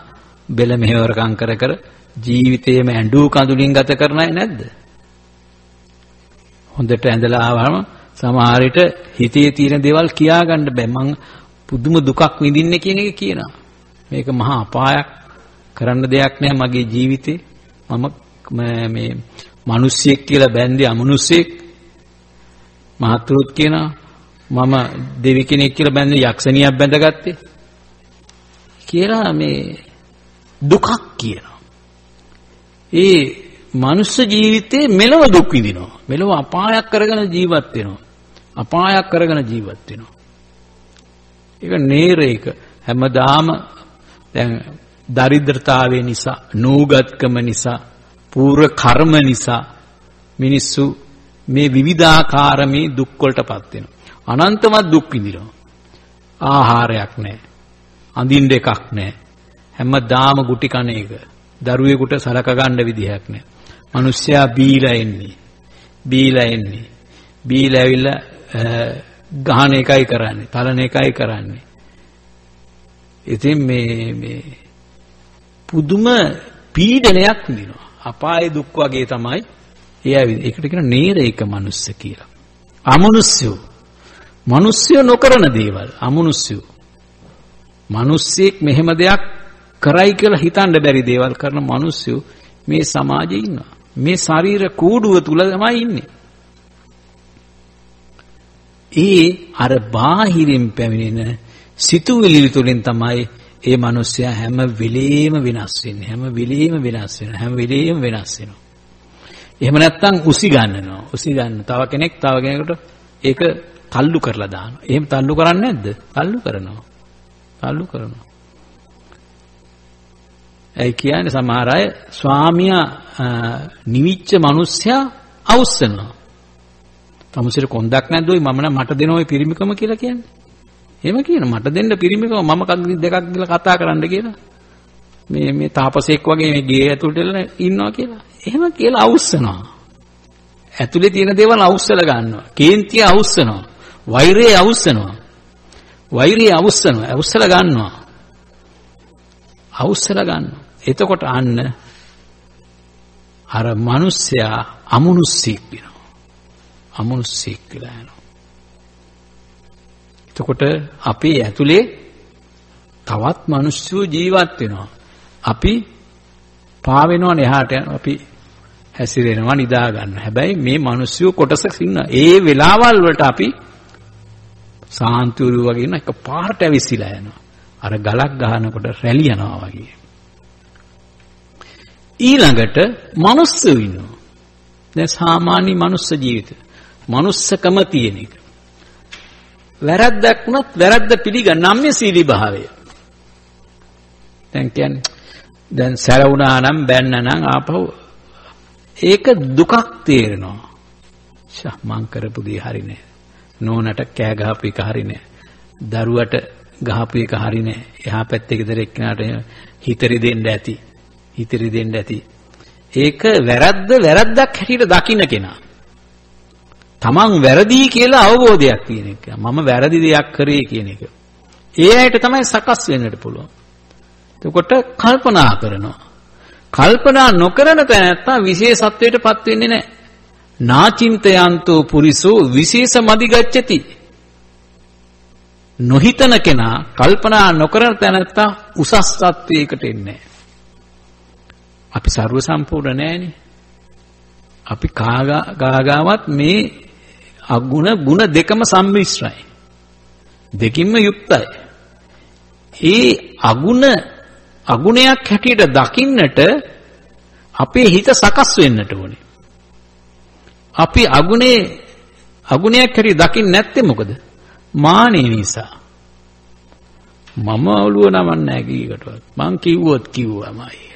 බෙල මෙහෙවරකම් කර කර ජීවිතේම ඇඬු කඳුලින් ගත කරන අය නැද්ද? හොඳට ඇඳලා ආවම සමහර විට හිතේ තියෙන දේවල් කියා ගන්න බෑ. මං පුදුම දුකක් විඳින්නේ කියන එක කියනවා. මේක මහා අපායක්, කරන්න දෙයක් නෑ මගේ ජීවිතේ. මම මේ මිනිස්සෙක් කියලා බැන්දේ අමනුස්සෙක්. මහත්තුරුත් කියනවා මම දෙවි කෙනෙක් කියලා බැන්නේ යක්ෂණියක් බැඳගත්තේ කියලා මේ දුකක් කියනවා. ඒ මනුස්ස ජීවිතේ මෙලව දුක් විඳිනවා. මෙලව අපායක් කරගෙන ජීවත් වෙනවා. අපායක් කරගෙන ජීවත් වෙනවා. ඒක නේරේක හැමදාම දැන් දරිද්‍රතාවය නිසා, නූගත්කම නිසා, පූර්ව කර්ම නිසා මිනිස්සු මේ විවිධාකාර මේ දුක් වලටපත් වෙනවා. අනන්තවත් දුක් විඳිනවා. ආහාරයක් නැහැ. අඳින්න එකක් නැහැ. හැමදාම ගුටි කන එක. දරුවෙකුට සලක ගන්න විදිහක් නැහැ. මිනිස්සයා බීලා එන්නේ. බීලා ඇවිල්ලා ගහන එකයි කරන්නේ. තලන එකයි කරන්නේ. ඉතින් මේ පුදුම පීඩනයක් විඳිනවා. අපායේ දුක් වගේ තමයි ඒකට කියන නේරේක මනුස්ස කියලා. අමනුෂ්‍යෝ. මිනිස්සු නොකරන දේවල් අමනුෂ්‍යෝ. මිනිස්සෙක් මෙහෙම දෙයක් කරයි කියලා හිතන්න බැරි දේවල් කරන මිනිස්සු මේ සමාජයේ ඉන්නවා. මේ ශරීර කූඩුව තුල තමයි ඉන්නේ. ඒ අර බාහිරින් පැමිණෙන සිතුවිලි තුලින් තමයි ඒ මිනිස්සයා හැම වෙලේම වෙනස් වෙන්නේ. හැම වෙලේම වෙනස් වෙනවා. එහෙම නැත්නම් උසි ගන්න. තව කෙනෙකුට ඒක තල්ලු කරලා දානවා. එහෙම තල්ලු කරන්නේ නැද්ද? තල්ලු කරනවා. ඒ කියන්නේ සමහර අය ස්වාමියා නිවිච්ච මිනිස්සයා අවුස්සනවා. තමුසෙට කොන්දක් නැද්ද ඔය මම නම් මට දෙන ඔය පිරිමිකම කියලා කියන්නේ. එහෙම කියන මට දෙන්න පිරිමිකම මම දෙකක් කියලා කතා කරන්න කියලා. මේ තාපසෙක් වගේ මේ ගේ ඇතුළට ඉන්නවා කියලා. එහෙම කියලා අවුස්සනවා. ඇතුලේ තියෙන දේවල් අවුස්සලා ගන්නවා. කේන්තිය අවුස්සනවා. වෛරය අවුස්සනවා. වෛරය අවුස්සලා ගන්නවා. එතකොට අන්න අර මිනිස්සයා අමනුස්සෙක් වෙනවා. අමනුස්සෙක් කියලා යනවා. එතකොට අපේ ඇතුලේ තවත් මිනිස්සු ජීවත් වෙනවා. අපි පාවෙනවනේ එහාට අපි හැසිරෙනවා නිදා ගන්න. හැබැයි මේ මිනිස්සු කොටසක් ඉන්නවා. ඒ වෙලාවල් වලට අපි සාන්තුරු වගේ ඉන්න එක පාරට ඇවිස්සලා යනවා. අර ගලක් ගහනකොට රැලි යනවා වගේ. ඊළඟට මිනිස්සු ඉන්නවා. දැන් සාමාන්‍ය මනුස්ස ජීවිතය. මනුස්සකම තියෙන එක. වැරද්දක් වුණත් වැරද්ද පිළිගන්න නම්‍යශීලී භාවය. දැන් කියන්නේ දැන් සැලුණා නම් බැන්න නම් ආපහු ඒක දුකක් තේරෙනවා. මං කරපු දේ හරි නෑ. නෝනට කෑ ගහපු එක හරි නෑ. දරුවට ගහපු එක හරි නෑ. එහා පැත්තේ ගෙදර එක්කනට හිතරි දෙන්න ඇති. ඒක වැරද්දක් හැටියට දකින්න කෙනා. තමන් වැරදි කියලා අවබෝධයක් තියෙන එක. මම වැරදි දෙයක් කරේ කියන එක. ඒ ඇයිට තමයි සකස් වෙන්නට පුළුවන්. එතකොට කල්පනා කරනවා. කල්පනා නොකරන තැනත්තා විශේෂත්වයටපත් වෙන්නේ නැහැ. නාචින්තයන්තෝ පුරිසෝ විශේෂ මදිගච්ඡති. නොහිතන කෙනා කල්පනා නොකරන තැනත්තා උසස් තත්වයකට එන්නේ නැහැ. අපි ਸਰව සම්පූර්ණ නැහැනේ. අපි කාගාවත් මේ ගුණ දෙකම සම්මිශ්‍රයි. දෙකින්ම යුක්තයි. ඒ අගුණයක් හැටියට දකින්නට අපේ හිත සකස් වෙන්නට ඕනේ. අපි අගුණයක් හැටියට දකින්නේ නැත්තේ මොකද? මානෙ නිසා. මම ඔළුව නමන්නේ නැහැ කීකටවත්. මං කිව්වොත් කිව්වමයි.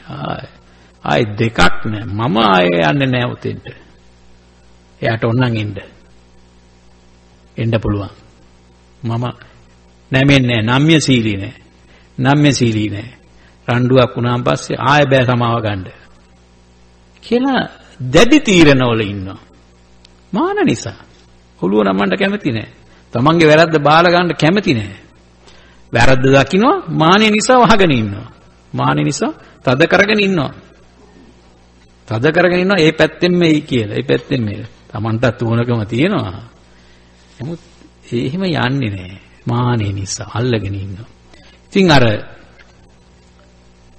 ආයි දෙකක් නෑ. මම ආයේ යන්නේ නෑ උතෙන්ට. එයාට ඕනනම් එන්න පුළුවන්. මම නැමෙන්නේ නම්‍යශීලී නෑ. රණ්ඩුවක් වුණාන් පස්සේ ආයෙ බෑ සමාව ගන්න. කියලා දැඩි තීරණවල ඉන්නවා. මාන නිසා. ඔළුව නමන්න කැමති නෑ. තමන්ගේ වැරද්ද බාලා ගන්න කැමති නෑ. වැරද්ද දකින්නවා මානෙ නිසා වහගෙන ඉන්නවා. මානෙ නිසා තද කරගෙන ඉන්නවා. ඒ පැත්තෙන් මේයි කියලා. ඒ පැත්තෙන් මේක. තමන්ටත් උණකම තියෙනවා. නමුත් එහෙම යන්නේ නෑ. මානෙ නිසා අල්ලගෙන ඉන්නවා. ඉතින් අර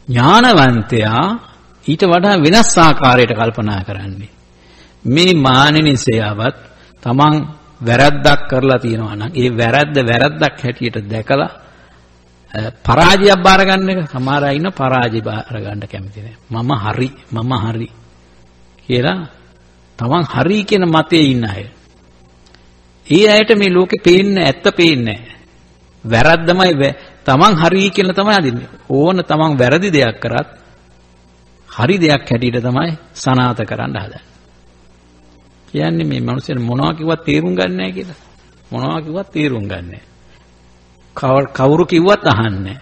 ඥානවන්තයා ඊට වඩා වෙනස් ආකාරයකට කල්පනා කරන්නේ. මේ මානෙ නිසයවත් තමන් වැරද්දක් කරලා තියෙනවා නම් ඒ වැරද්දක් හැටියට දැකලා පරාජයක් බාර ගන්න එක. සමහර අය ඉන්න පරාජය බාර ගන්න කැමති නෑ. මම හරි කියලා තමන් හරි කියන මතයේ ඉන්න අය. ඒ අයට මේ ලෝකේ පේන්නේ ඇත්ත පේන්නේ නෑ. වැරද්දමයි තමන් හරි කියලා තමයි අදින්නේ. ඕන තමන් වැරදි දෙයක් කරත් හරි දෙයක් හැටියට තමයි සනාත කරන්න හදන්නේ. කියන්නේ මේ මිනිස්සුන් මොනවා කිව්වත් තේරුම් ගන්න නැහැ කියලා. මොනවා කිව්වත් තේරුම් ගන්න නැහැ. කවුරු කිව්වත් අහන්නේ නැහැ.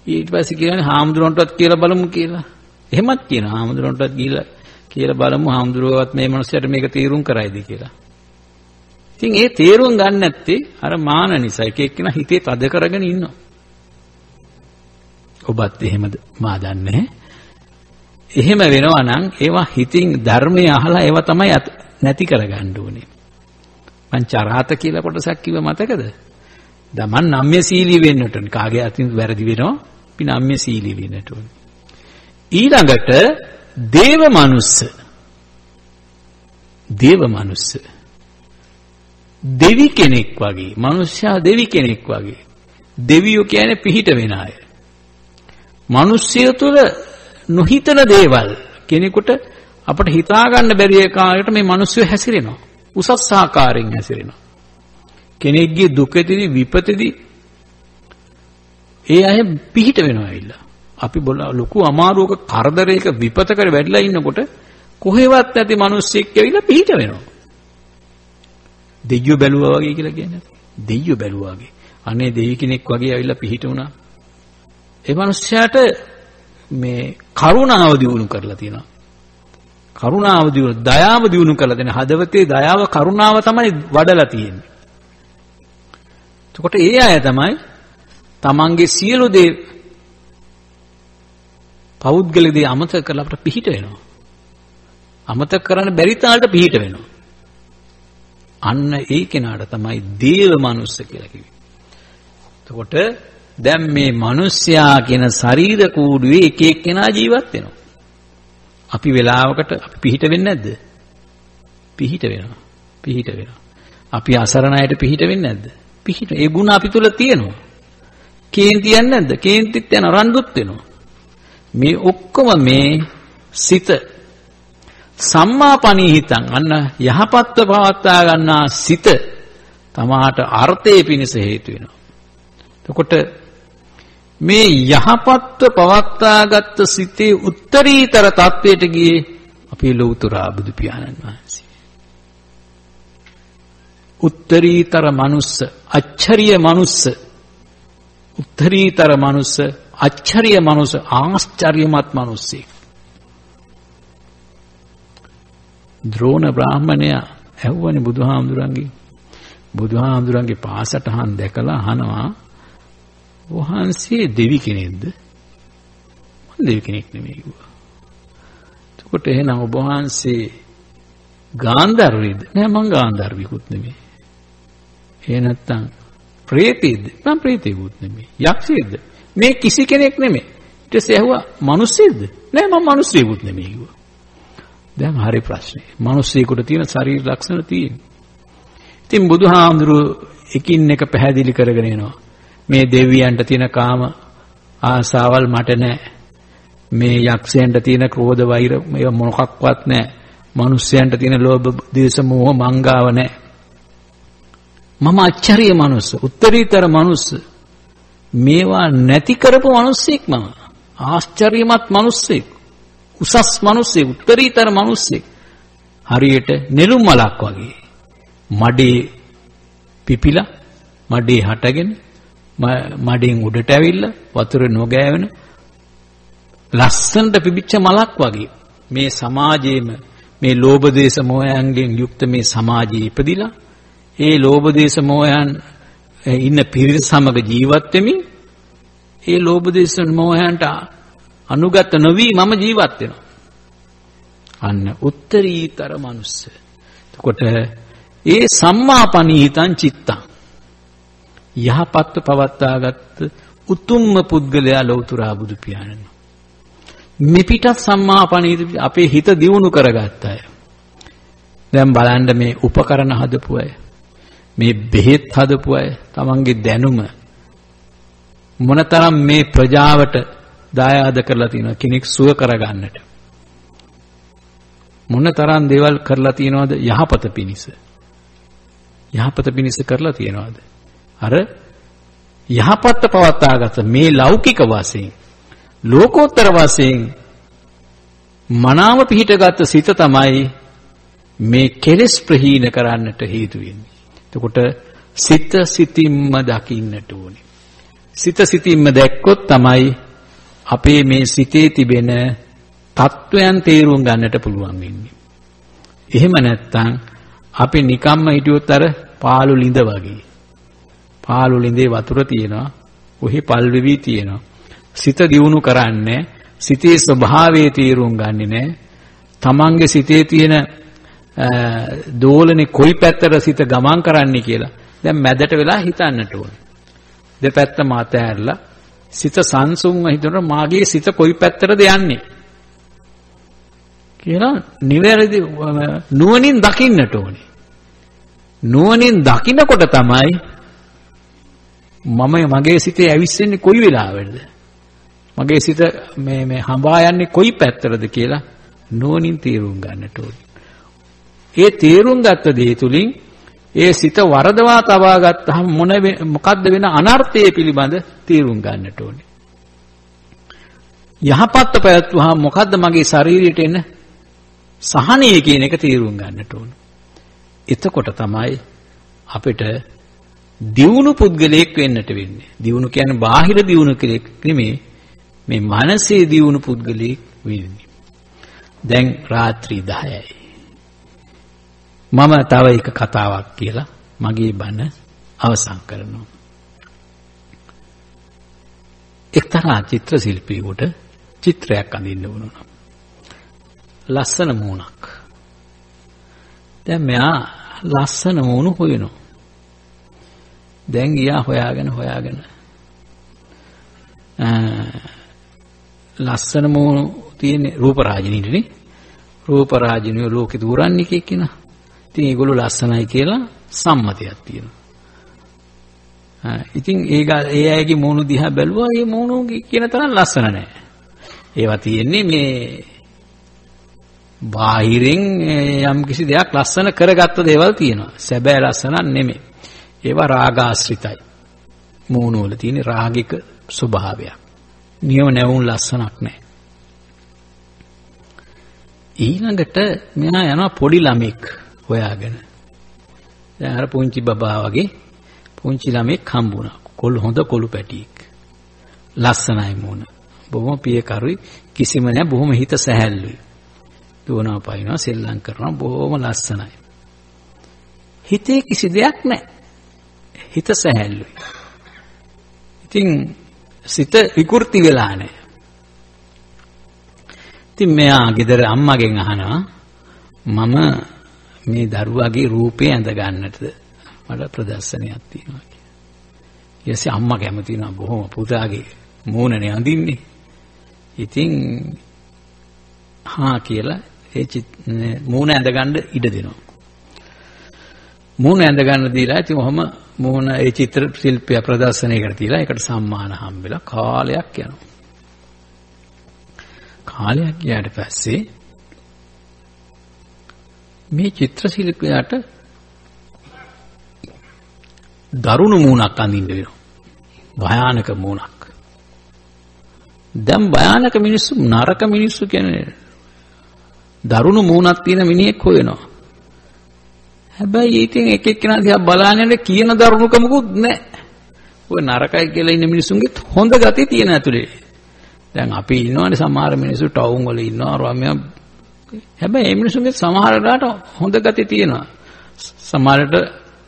ඊට පස්සේ කියන්නේ හාමුදුරන්ටවත් කියලා බලමු කියලා. එහෙමත් කියනවා හාමුදුරන්ටවත් කියලා බලමු හාමුදුරුවවත් මේ මිනිස්සුන්ට මේක තේරුම් කරයිද කියලා. ඉතින් ඒ තේරුම් ගන්න නැත්තේ අර මාන නිසා එක එක්කෙනා හිතේ තද කරගෙන ඉන්නවා. ඔබත් එහෙමද මා දන්නේ. එහෙම වෙනවා නම් ඒවා හිතින් ධර්මයේ අහලා ඒවා තමයි නැති කරගන්න ඕනේ. මං චරාත කියලා කොටසක් කිව්ව මතකද? දමන් නම්‍යශීලී වෙන්නට ඕනේ. කාගේ අතින් වැරදි වෙනවා අපි නම්‍යශීලී වෙන්නට ඕනේ. ඊළඟට දේව මනුස්ස දෙවි කෙනෙක් වගේ, මනුෂ්‍යයා දෙවි කෙනෙක් වගේ. දෙවියෝ කියන්නේ පිහිට වෙන අය. මිනිස්සය තුළ නොහිතන දේවල් කෙනෙකුට අපට හිතා ගන්න බැරි ආකාරයකට මේ මිනිස්සු හැසිරෙනවා. උසස් ආකාරයෙන් හැසිරෙනවා. කෙනෙක්ගේ දුකෙදී විපතේදී ඒ අය පිහිට වෙනවා ඇවිල්ලා. අපි ලොකු අමාරුවක කරදරයක විපතකට වැටලා ඉන්නකොට කොහෙවත් නැති මිනිස්සෙක් ඇවිල්ලා පිහිට වෙනවා. දෙයියෝ බැලුවා වගේ කියලා කියන්නේ. දෙයියෝ බැලුවා වගේ. අනේ දෙවි කෙනෙක් වගේ ඇවිල්ලා පිහිට වුණා. ඒ මිනිස්යාට මේ කරුණාව දිනු කරලා තියෙනවා. දයාව දිනු කරලා දෙන හදවතේ දයාව කරුණාව තමයි වඩලා තියෙන්නේ. එතකොට ඒ අය තමයි තමන්ගේ සියලු දේ පෞද්ගලික දේ අමතක කරලා අපට පිහිට වෙනවා. අමතක කරන්න බැරි තාලට පිහිට වෙනවා. අන්න ඒ කෙනාට තමයි දේව මනුස්ස කියලා කිව්වේ. එතකොට දැන් මේ මිනිස්යා කියන ශරීර කූඩුවේ එක එක්කෙනා ජීවත් වෙනවා. අපි වෙලාවකට අපි පිහිට වෙන්නේ නැද්ද? පිහිට වෙනවා. පිහිට වෙනවා. අපි අසරණයට පිහිට වෙන්නේ නැද්ද? පිහිට. ඒ ಗುಣ අපි තුල තියෙනවා. කේන්ති යන්නේ නැද්ද? කේන්තිත් යන රණ්ඩුත් වෙනවා. මේ ඔක්කොම මේ සිත සම්මාපණීහිතං අන්න යහපත්ව පවත්වා ගන්නා සිත තමාට අර්ථයේ පිණිස හේතු වෙනවා. එතකොට මේ යහපත්ව පවත්වාගත් සිතේ උත්තරීතර තත්වයට ගියේ අපේ ලෞතර බුදු පියාණන් වහන්සේ. උත්තරීතර මනුස්ස, අච්චරිය මනුස්ස, උත්තරීතර මනුස්ස, අච්චරිය මනුස්ස, ආශ්චර්යමත් මනුස්සෙක්. ද්‍රෝණ බ්‍රාහ්මණයා ඇහුවනේ බුදුහාමුදුරන්ගේ පාසටහන් දැකලා අහනවා වහන්සේ දෙවි කෙනෙක්ද? මම දෙවි කෙනෙක් නෙමෙයි කිව්වා. එතකොට එහෙනම් ඔබ වහන්සේ ගාන්ධර්වයේද? නෑ මං ගාන්ධර්විකුත් නෙමෙයි. එහෙ නැත්තම් ප්‍රේතයේද? මං ප්‍රේතයෙකුත් නෙමෙයි. යක්ෂයෙක්ද? මේ කිසි කෙනෙක් නෙමෙයි. ඊට පස්සේ ඇහුවා මිනිස්සෙක්ද? නෑ මං මිනිස්සෙකුත් නෙමෙයි කිව්වා. දැන් හරි ප්‍රශ්නේ. මිනිස්සෙකුට තියෙන ශරීර ලක්ෂණ තියෙනවා. ඉතින් බුදුහාමුදුරුවෝ එකින් එක පැහැදිලි කරගෙන එනවා. මේ දෙවියන්ට තියෙන කාම ආසාවල් මට නැහැ. මේ යක්ෂයන්ට තියෙන ක්‍රෝධ වෛර මේව මොකක්වත් නැහැ. මිනිස්යන්ට තියෙන ලෝභ දේශ මොහ මංගාව නැහැ. මම අච්චරිය මනුස්ස, උත්තරීතර මනුස්ස. මේවා නැති කරපු මිනිස්සෙක් මම. ආශ්චර්යමත් මිනිස්සෙක්. උසස් මිනිස්සෙක්, උත්තරීතර මිනිස්සෙක්. හරියට නෙළුම් මලක් වගේ. මඩේ පිපිලා, මඩේ හටගෙන, මඩෙන් උඩට ඇවිල්ලා වතුර නොගෑවෙන ලස්සනට පිපිච්ච මලක් වගේ. මේ සමාජයේම මේ ලෝභ දේශ මොහයන්ගෙන් යුක්ත මේ සමාජයේ ඉපදිලා ඒ ලෝභ දේශ මොහයන් ඉන්න පිරිස සමග ජීවත් වෙමින් ඒ ලෝභ දේශ මොහයන්ට අනුගත නොවි මම ජීවත් වෙනවා. අන්න උත්තරීතර මනුස්ස. එතකොට ඒ සම්මාපණීහිතං චිත්තං යහපත්ව පවත්වාගත් උතුම්ම පුද්ගලයා ලෞතර බුදු පියාණන්. මෙපිටත් සම්මාපණීහිත අපේ හිත දියුණු කරගත්ත අය. දැන් බලන්න මේ උපකරණ හදපු අය, මේ බෙහෙත් හදපු අය, තමන්ගේ දැනුම මොනතරම් මේ ප්‍රජාවට දායාද කරලා තියෙනවා කෙනෙක් සුව කරගන්නට. මොනතරම් දේවල් කරලා තියෙනවද යහපත පිණිස. යහපත පිණිස කරලා තියෙනවද? අර යහපත් පවත්වාගත මේ ලෞකික වශයෙන් ලෝකෝත්තර වශයෙන් මනාව පිහිටගත් සිත තමයි මේ කෙලෙස් ප්‍රහීන කරන්නට හේතු වෙන්නේ. එතකොට සිත සිතින්ම දකින්නට ඕනේ. සිත සිතින්ම දැක්කොත් තමයි අපේ මේ සිතේ තිබෙන තත්වයන් තේරුම් ගන්නට පුළුවන් වෙන්නේ. එහෙම නැත්නම් අපි නිකම්ම හිටියොත් අර පාළු ළිඳ වගේ. පාළු ළිඳේ වතුර තියෙනවා, ඔහි පල් වෙවි තියෙනවා. සිත දියුණු කරන්නේ සිතේ ස්වභාවය තේරුම් ගන්නේ නැහැ. තමන්ගේ සිතේ තියෙන දෝලනේ කොයි පැත්තට සිත ගමන් කරන්නේ කියලා දැන් මැදට වෙලා හිතන්නට ඕනේ. දෙපැත්ත මත ඇරලා සිත සංසුන්ව හිතනකොට මාගේ සිත කොයි පැත්තටද යන්නේ කියලා නිවැරදි නුවණින් දකින්නට ඕනේ. නුවණින් දකින්නකොට තමයි මගේ සිතේ ඇවිස්සෙන්නේ කොයි වෙලාවෙද? මගේ සිත මේ හඹා යන්නේ කොයි පැත්තටද කියලා නුවණින් තේරුම් ගන්නට ඕනේ. ඒ තේරුම් ගත්ත දේ තුලින් ඒ සිත වරදවා තබා ගත්තහම මොකද්ද වෙන අනර්ථය පිළිබඳ තේරුම් ගන්නට ඕනේ. යහපත් පැවැත්වුවාම මොකද්ද මගේ ශරීරයට එන සහනය කියන එක තේරුම් ගන්නට ඕනේ. එතකොට තමයි අපිට දියුණු පුද්ගලයෙක් වෙන්නට වෙන්නේ. දියුණු කියන්නේ බාහිර දියුණු කෙනෙක් නෙමෙයි, මේ මනසේ දියුණු පුද්ගලයෙක් වෙන්නේ. දැන් රාත්‍රී 10යි. මම තව එක කතාවක් කියලා මගේ බණ අවසන් කරනවා. එක්තරා චිත්‍ර ශිල්පියෙකුට චිත්‍රයක් අඳින්න වුණා. ලස්සන මූණක්. දැන් මෙයා ලස්සන මූණු හොයනවා. දැන් ගියා හොයාගෙන ලස්සන මූණු තියෙන රූපරාජිනීටනේ. රූපරාජිනිය ලෝකේ දුරන්නේ කෙනා. ඉතින් ඒගොල්ලෝ ලස්සනයි කියලා සම්මතයක් තියෙනවා. ඉතින් ඒ අයගේ මූණු දිහා බැලුවා ඒ මූණු කියන තරම් ලස්සන නැහැ. ඒවා තියෙන්නේ මේ බාහිරින් යම් කිසි දෙයක් ලස්සන කරගත්ත දේවල් තියෙනවා. සැබෑ ලස්සනක් නෙමෙයි. ඒවා රාගාශ්‍රිතයි. මූණු වල තියෙන රාගික ස්වභාවයක්. නියම නැවුම් ලස්සනක් නැහැ. ඊළඟට මෙයා යනවා පොඩි ළමෙක් හොයාගෙන. දැන් අර පුංචි බබා වගේ පුංචි ළමෙක් හම්බුණා. හොඳ කොළු පැටියෙක්. ලස්සනයි මූණ. බොහොම පියකරුයි කිසිම නැහැ බොහොම හිත සැහැල්ලුයි. දුවනවා පයින්නවා සෙල්ලම් කරනවා බොහොම ලස්සනයි. හිතේ කිසි දෙයක් නැහැ. හිත සැහැල්ලුයි. ඉතින් සිත විකෘති වෙලා නැහැ. ඉතින් මෙයා ගෙදර අම්මගෙන් අහනවා මම මේ දරුවාගේ රූපේ ඇඳ ගන්නටද මට ප්‍රදර්ශනයක් තියෙනවා කියලා. ඊටසේ අම්මා කැමති වෙනවා බොහොම පුතාගේ මූණනේ අඳින්නේ. ඉතින් හා කියලා ඒ මූණ ඇඳ ගන්න ඉඩ දෙනවා. මූණ ඇඳ ගන්න දීලා ඉතින් ඔහම මූණ ඒ චිත්‍ර ශිල්පය ප්‍රදර්ශනයකට තියලා ඒකට සම්මාන හම්බෙලා කාලයක් යනවා. කාලයක් ගියාට පස්සේ මේ චිත්‍ර ශිල්පියාට දරුණු මූණක් අඳින්න වෙනවා. භයානක මූණක්. දැන් භයානක මිනිස්සු නරක මිනිස්සු කියන්නේ දරුණු මූණක් තියෙන මිනිහෙක් හොයනවා. හැබැයි ඉතින් එක එක්කෙනා දිහා බලාගෙන කියන දරුණුකමකුත් නැහැ. ඔය නරකයි කියලා ඉන්න මිනිස්සුන්ගෙත් හොඳ ගතිය තියෙන ඇතුලේ. දැන් අපි ඉන්නවනේ සමහර මිනිස්සු ටවුන් වල ඉන්නවා රාමියා. හැබැයි මේ මිනිස්සුන්ගේ සමහර වෙලාවට හොඳ ගතිය තියෙනවා. සමහරට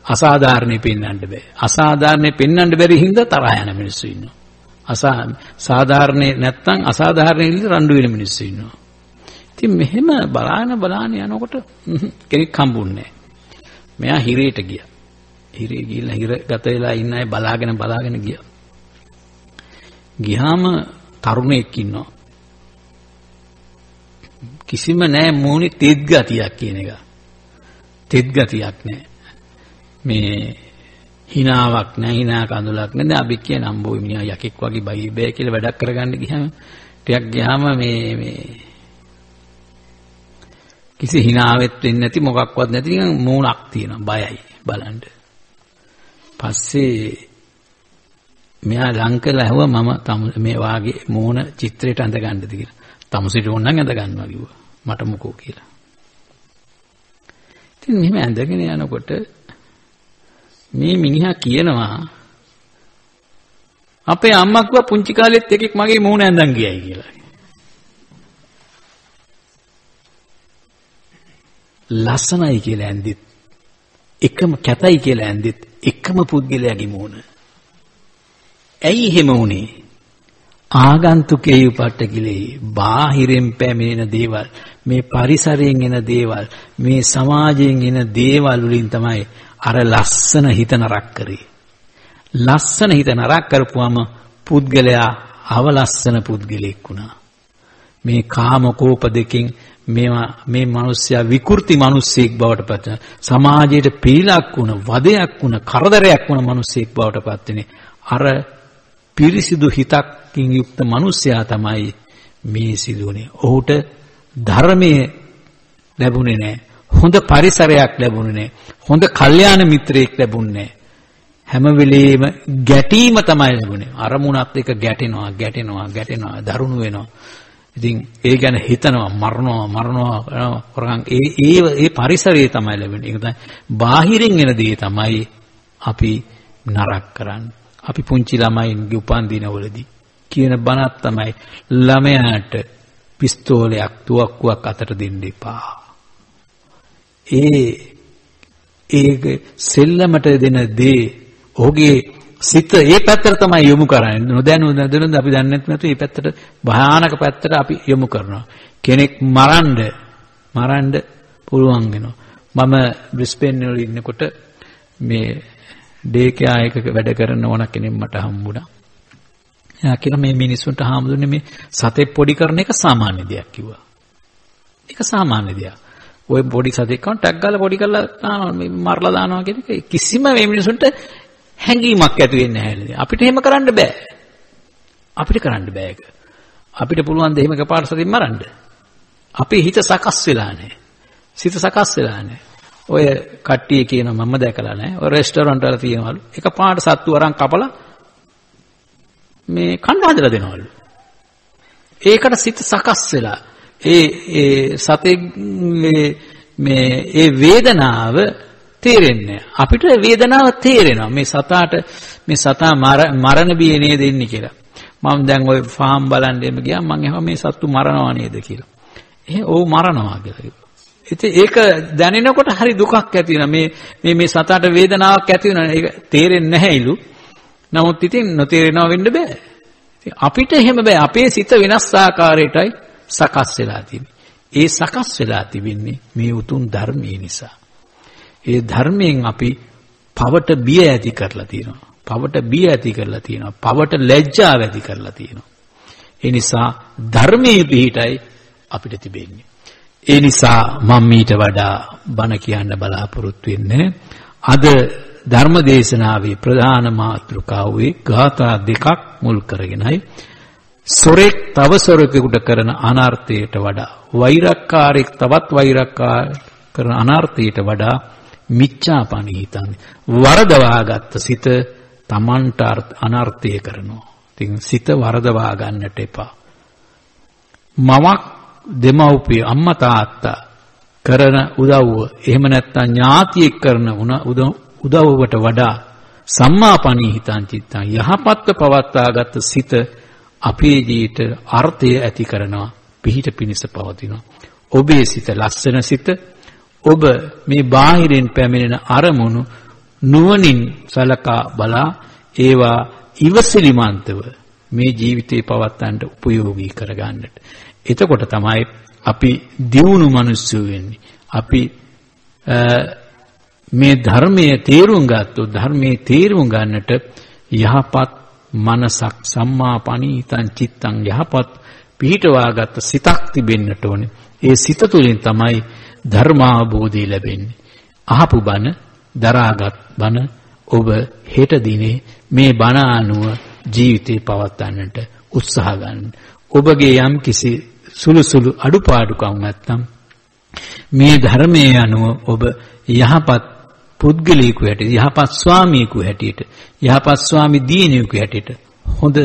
අසාධාරණේ පෙන්වන්න බෑ. අසාධාරණේ පෙන්වන්න බැරි හින්දා තරහ යන මිනිස්සු ඉන්නවා. සාධාරණේ නැත්තම් අසාධාරණේ විදිහට රණ්ඩු වෙන මිනිස්සු ඉන්නවා. ඉතින් මෙහෙම බලාන යනකොට කෙනෙක් හම්බුන්නේ නැහැ. මෙයා හිරේට ගියා. හිරේ ගිහිල්ලා හිර ගත වෙලා ඉන්න අය බලාගෙන ගියා. ගියාම තරුණයෙක් ඉන්නවා. කිසිම නැහැ මූණේ තෙත් ගතියක් කියන එක. තෙත් ගතියක් නැහැ. මේ හිනාවක් නැහැ හිනා කඳුලක් නැහැ. අපි කියන අම්බෝ මිනිහා යකෙක් වගේ බයි බෑ කියලා වැඩක් කරගන්න ගියාම ටිකක් ගියාම මේ කිසි හිනාවෙත් වෙන්නේ නැති මොකක්වත් නැති නිකන් මූණක් තියෙනවා බයයි බලන්න. පස්සේ මෙයා ලං කරලා ඇහුවා මම මේ වාගේ මූණ චිත්‍රයට අඳ ගන්නද කියලා. තමුසෙට ඕන නම් අඳ ගන්නවා කිව්වා. මට මොකෝ කියලා. ඉතින් මෙහෙම ඇඳගෙන යනකොට මේ මිනිහා කියනවා අපේ අම්මා කිව්වා පුංචි කාලෙත් එකෙක් මගේ මූණ ඇඳන් ගියයි කියලා. ලස්සනයි කියලා ඇඳිත් එකම කැතයි කියලා ඇඳිත් එකම පුද්ගලයාගේ මූණ. ඇයි එහෙම වුනේ? ආගන්තුකේ උපට්ඨකිලේ බාහිරින් පැමිණෙන දේවල් මේ පරිසරයෙන් එන දේවල් මේ සමාජයෙන් එන දේවල් වලින් තමයි අර ලස්සන හිත නරක කරේ. ලස්සන හිත නරක කරපුවම පුද්ගලයා අවලස්සන පුද්ගලෙක් වුණා. මේ කාම කෝප දෙකෙන් මේ මිනිස්සයා විකෘති මිනිසෙක් බවට පත් වෙන සමාජයට පීඩාවක් වුණ වදයක් වුණ කරදරයක් වුණ මිනිසෙක් බවට පත් වෙන්නේ අර පිරිසිදු හිතකින් යුක්ත මිනිසයා තමයි මේ සිදුවන්නේ. ඔහුට ධර්මයේ ලැබුණේ නැහැ. හොඳ පරිසරයක් ලැබුණේ නැහැ. හොඳ කල්යාණ මිත්‍රයෙක් ලැබුණේ නැහැ. හැම වෙලෙම ගැටීම තමයි ලැබුණේ. අරමුණත් එක්ක ගැටෙනවා දරුණු වෙනවා. ඉතින් ඒ ගැන හිතනවා මරනවා කරගන්න ඒ පරිසරය තමයි ලැබෙන්නේ. ඒක තමයි බාහිරින් එන දේ තමයි අපි නරක කරන්නේ. අපි පුංචි ළමයින්ගේ උපන් දිනවලදී කියන බණක් තමයි ළමයාට පිස්තෝලයක් තුවක්කුවක් අතට දෙන්න එපා. ඒ සෙල්ලමට දෙන දේ ඔහුගේ සිත ඒ පැත්තට තමයි යොමු කරන්නේ. නොදැනුන අපි දන්නේ නැත්නම් ඒ පැත්තට භයානක පැත්තට අපි යොමු කරනවා. කෙනෙක් මරන්න පුළුවන් වෙනවා. මම බ්‍රිස්බේන් වල ඉන්නකොට මේ ඩේකයා එකක වැඩ කරන ඕන කෙනෙක් මට හම්බුණා. එයා කියලා මේ මිනිස්සුන්ට හාමුදුරනේ මේ සතේ පොඩි කරන එක සාමාන්‍ය දෙයක් කිව්වා. ඒක සාමාන්‍ය දෙයක්. ඔය පොඩි සතෙක් කන ටැග් ගාලා පොඩි කරලා දානවා මරලා දානවා කියන එක කිසිම මේ මිනිසුන්ට හැඟීමක් ඇති වෙන්නේ නැහැ. අපිට එහෙම කරන්න බෑ. අපිට කරන්න බෑ ඒක. අපිට පුළුවන් ද එහෙම එකපාරට සතින් මරන්න. අපේ හිත සකස් වෙලා නැහැ. සිත සකස් වෙලා නැහැ. ඔය කට්ටිය කියනවා මම දැකලා නැහැ. ඔය රෙස්ටෝරන්ට් වල තියෙනවලු. එකපාරට සත්තු අරන් කපලා මේ කන්න හදලා දෙනවලු. ඒකට සිත සකස් වෙලා ඒ සතේ මේ ඒ වේදනාව තේරෙන්නේ අපිට වේදනාව තේරෙනවා මේ සතා මරණ බියේ නේද ඉන්නේ කියලා. මම දැන් ওই ෆාම් බලන්න එම ගියා මම එහෙම මේ සත්තු මරනවා නේද කියලා. ඔව් මරනවා කියලා කිව්වා. ඉතින් ඒක දැනෙනකොට හරි දුකක් ඇති වෙනවා. මේ සතාට වේදනාවක් ඇති වෙනවා. ඒක තේරෙන්නේ නැහැලු. නමුත් ඉතින් නොතේරෙනව වෙන්න බෑ. ඉතින් අපිට එහෙම බෑ. අපේ සිත වෙනස් ආකාරයටයි සකස් වෙලා තිබෙන්නේ. ඒ සකස් වෙලා තිබෙන්නේ මේ උතුම් ධර්මයේ නිසා. ඒ ධර්මයෙන් අපි පවට බිය ඇති කරලා තියෙනවා. පවට බිය ඇති කරලා තියෙනවා. පවට ලැජ්ජාව ඇති කරලා තියෙනවා. ඒ නිසා ධර්මයේ පිහිටයි අපිට තිබෙන්නේ. ඒ නිසා මම ඊට වඩා බණ කියන්න බලාපොරොත්තු වෙන්නේ අද ධර්ම දේශනාවේ ප්‍රධාන මාතෘකාවේ ගාථා දෙකක් මුල් කරගෙනයි සොරෙක් තව සොරෙකුට කරන අනර්ථයට වඩා වෛරක්කාරයෙක් තවත් වෛරක්කාර කරන අනර්ථයට වඩා මිච්ඡාපනිහිතං වරදවාගත් සිත තමන්ට අනර්ථය කරනවා. ඉතින් සිත වරදවා ගන්නට එපා. මවක් දෙමව්පිය අම්මා තාත්තා කරන උදව්ව එහෙම නැත්නම් ඥාතියෙක් කරන උදව්වට වඩා සම්මාපනිහිතං චිත්තං යහපත්ව පවත්වාගත් සිත අපේ ජීවිත අර්ථය ඇති කරනවා පිහිට පිනිස පවතිනවා. ඔබේ සිත ලස්සන සිත ඔබ මේ බාහිරින් පැමිණෙන අරමුණු නුවණින් සලකා බලා ඒවා ඉවසිලිමන්තව මේ ජීවිතේ පවත්වන්නට උපයෝගී කරගන්නට. එතකොට තමයි අපි දියුණු මිනිස්සු වෙන්නේ. අපි මේ ධර්මයේ තේරුම් ගත්තොත් ධර්මයේ තේරුම් ගන්නට යහපත් මනසක් සම්මාපනිහිතං චිත්තං යහපත් පිහිටවාගත් සිතක් තිබෙන්නට ඕනේ. ඒ සිත තුළින් තමයි ධර්මාභෝධය ලැබෙන්නේ. අහපු බණ දරාගත් බණ ඔබ හෙට දිනේ මේ බණ අනුව ජීවිතේ පවත්වන්නට උත්සාහ ගන්න. ඔබගේ යම් කිසි සුළු අඩුපාඩුකම් නැත්නම් මේ ධර්මයේ අනුව ඔබ යහපත් පුද්ගලයෙකු හැටියට යහපත් ස්වාමියෙකු හැටියට යහපත් ස්වාමි දියණියෙකු හැටියට හොඳ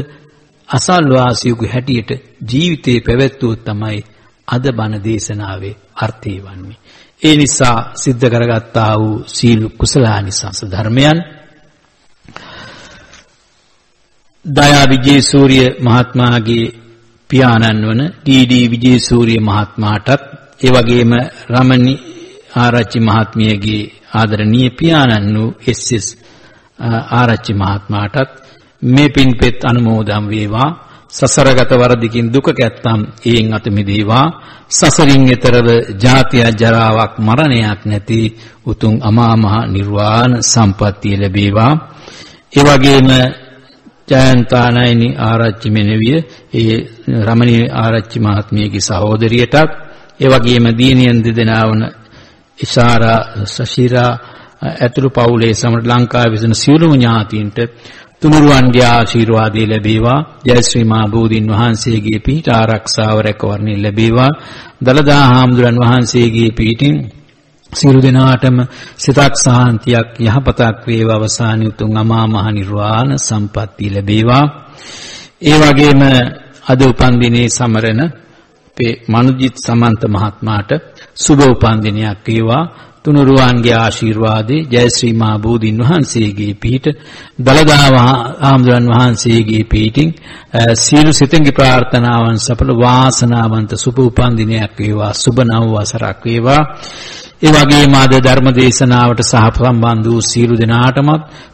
අසල්වාසියෙකු හැටියට ජීවිතේ පැවැත්වුවොත් තමයි අද බණ දේශනාවේ අර්ථය වන්නේ. ඒ නිසා සිද්ධ කරගත්තා වූ සීල කුසලානිසංස ධර්මයන් දයා විජේසූරිය මහත්මයාගේ පියාණන් වන ඩී.ඩී. විජේසූරිය මහත්මයාටත් ඒ වගේම රමණී ආරච්චි මහත්මියගේ ආදරණීය පියාණන් වූ එස්.එස්. ආරච්චි මහත්මයාටත් මේ පින්පෙත් අනුමෝදන් වේවා. සසරගත වරදකින් දුක කැත්තම් එයින් අත මිදේවා. සසරින් එතරව ජාතිය ජරාවක් මරණයක් නැති උතුම් අමා මහ නිර්වාණ සම්පත්තිය ලැබේවා. ඒ වගේම ජයන්තානයනි ආරච්චි මෙනවිය ඒ රමණී ආරච්චි මහත්මියගේ සහෝදරියටත් ඒ වගේම දියණියන් දෙදෙනා වන ඉෂාරා සශීරා ඇතුළු පවුලේ සමග ලංකාවේ විසින සියලුම ඥාතීන්ට තුනුරුවන්ගේ ආශිර්වාදය ලැබේවා. ජයශ්‍රී මා බෝධීන් වහන්සේගේ පිහිට ආරක්ෂාව රැකවරණය ලැබේවා. දලදා හාමුදුරන් වහන්සේගේ පිහිටින් සියලු දෙනාටම සිතක් සාන්තියක් යහපතක් වේවා. අවසානයේ උතුම් අමා මහ නිර්වාණ සම්පත්තිය ලැබේවා. ඒ වගේම අද උපන් දිනේ සමරන අපේ මනුජිත් සමන්ත මහත්මයාට සුබ උපන් දිනයක් වේවා. තුනුරුවන්ගේ ආශිර්වාදේ ජයශ්‍රී මා බෝධීන් වහන්සේගේ පිහිට දලදා හාමුදුරන් වහන්සේගේ පිහිටින් සියලු සිතෙන්ගේ ප්‍රාර්ථනාවන් සඵල වාසනාවන්ත සුබ උපන් දිනයක් වේවා. සුබ නව වසරක් වේවා. ඒ වගේම අද ධර්ම දේශනාවට සහසම්බන්ධ වූ සියලු දෙනාටම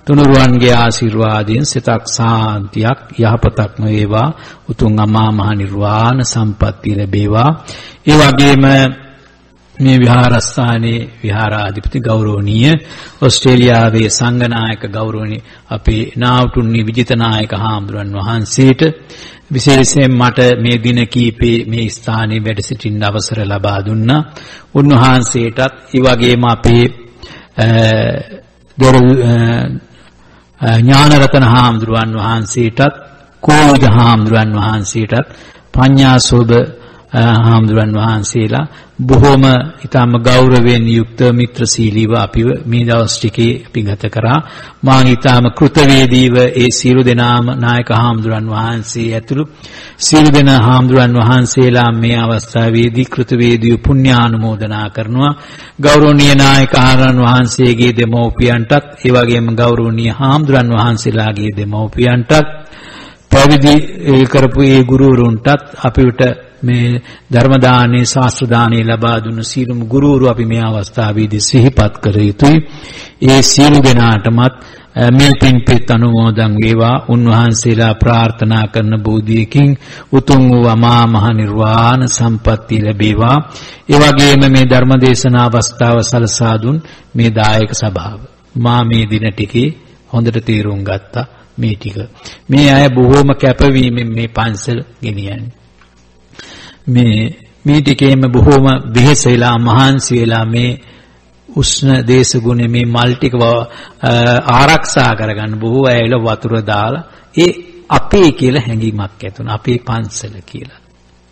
තුනුරුවන්ගේ ආශිර්වාදයෙන් සිතක් සාන්තියක් යහපතක්ම වේවා. උතුම් අමා මහ නිර්වාණ සම්පත්තිය ලැබේවා. ඒ වගේම මේ විහාරස්ථානයේ විහාරාධිපති ගෞරවනීය ඕස්ට්‍රේලියාවේ සංඝනායක ගෞරවනීය අපේ නාවුතුන්නි විජිතනායක හාමුදුරන් වහන්සේට විශේෂයෙන් මට මේ දින කීපේ මේ ස්ථානයේ වැඩ සිටින්න අවසර ලබා දුන්නා. උන්වහන්සේටත් ඒ වගේම අපේ ඥානරතන හාමුදුරන් වහන්සේටත් කෝවිද හාමුදුරන් වහන්සේටත් පඤ්ඤාසෝභ හාමුදුරන් වහන්සේලා බොහෝම ඊටම ගෞරවයෙන් යුක්ත මිත්‍රශීලීව අපිව මේ දවස් ටිකේ අපි ගත කරා. මා ඊටම කෘතවේදීව ඒ සියලු දෙනාම නායක හාමුදුරන් වහන්සේ ඇතුළු සියලු දෙනා හාමුදුරන් වහන්සේලා මේ අවස්ථාවේදී කෘතවේදීව පුණ්‍යානුමෝදනා කරනවා. ගෞරවනීය නායක හාමුදුරන් වහන්සේගේ දෙමව්පියන්ටත් ඒ වගේම ගෞරවනීය හාමුදුරන් වහන්සේලාගේ දෙමව්පියන්ටත් පැවිදි කරපු ඒ ගුරුවරුන්ටත් අපිට මේ ධර්ම දානේ ශාස්ත්‍ර දානේ ලබා දුන්න සීලම ගුරුවරු අපි මේ අවස්ථාවේදී සිහිපත් කර යුතුයි. ඒ සීල දෙනාටමත් මේ පින්පෙත් අනුමෝදන් වේවා. උන්වහන්සේලා ප්‍රාර්ථනා කරන බෝධියකින් උතුම් වූ අමා මහ නිර්වාණ සම්පත්තිය ලැබේවා. ඒ වගේම මේ ධර්ම දේශනා අවස්ථාව සලසා දුන් මේ දායක සභාව මා මේ දින ටිකේ හොඳට තීරුම් ගත්තා. මේ ටික මේ අය බොහෝම කැපවීමෙන් මේ පන්සල ගෙනියන්නේ. මේ ටිකේම බොහෝම වෙහෙස වෙලා මහන්සි වෙලා මේ උෂ්ණ දේශගුණ මේ මල් ටික ආරක්ෂා කරගන්න බොහෝ අයල වතුර දාලා ඒ අපේ කියලා හැඟීමක් ඇති වුණා. අපේ පන්සල කියලා.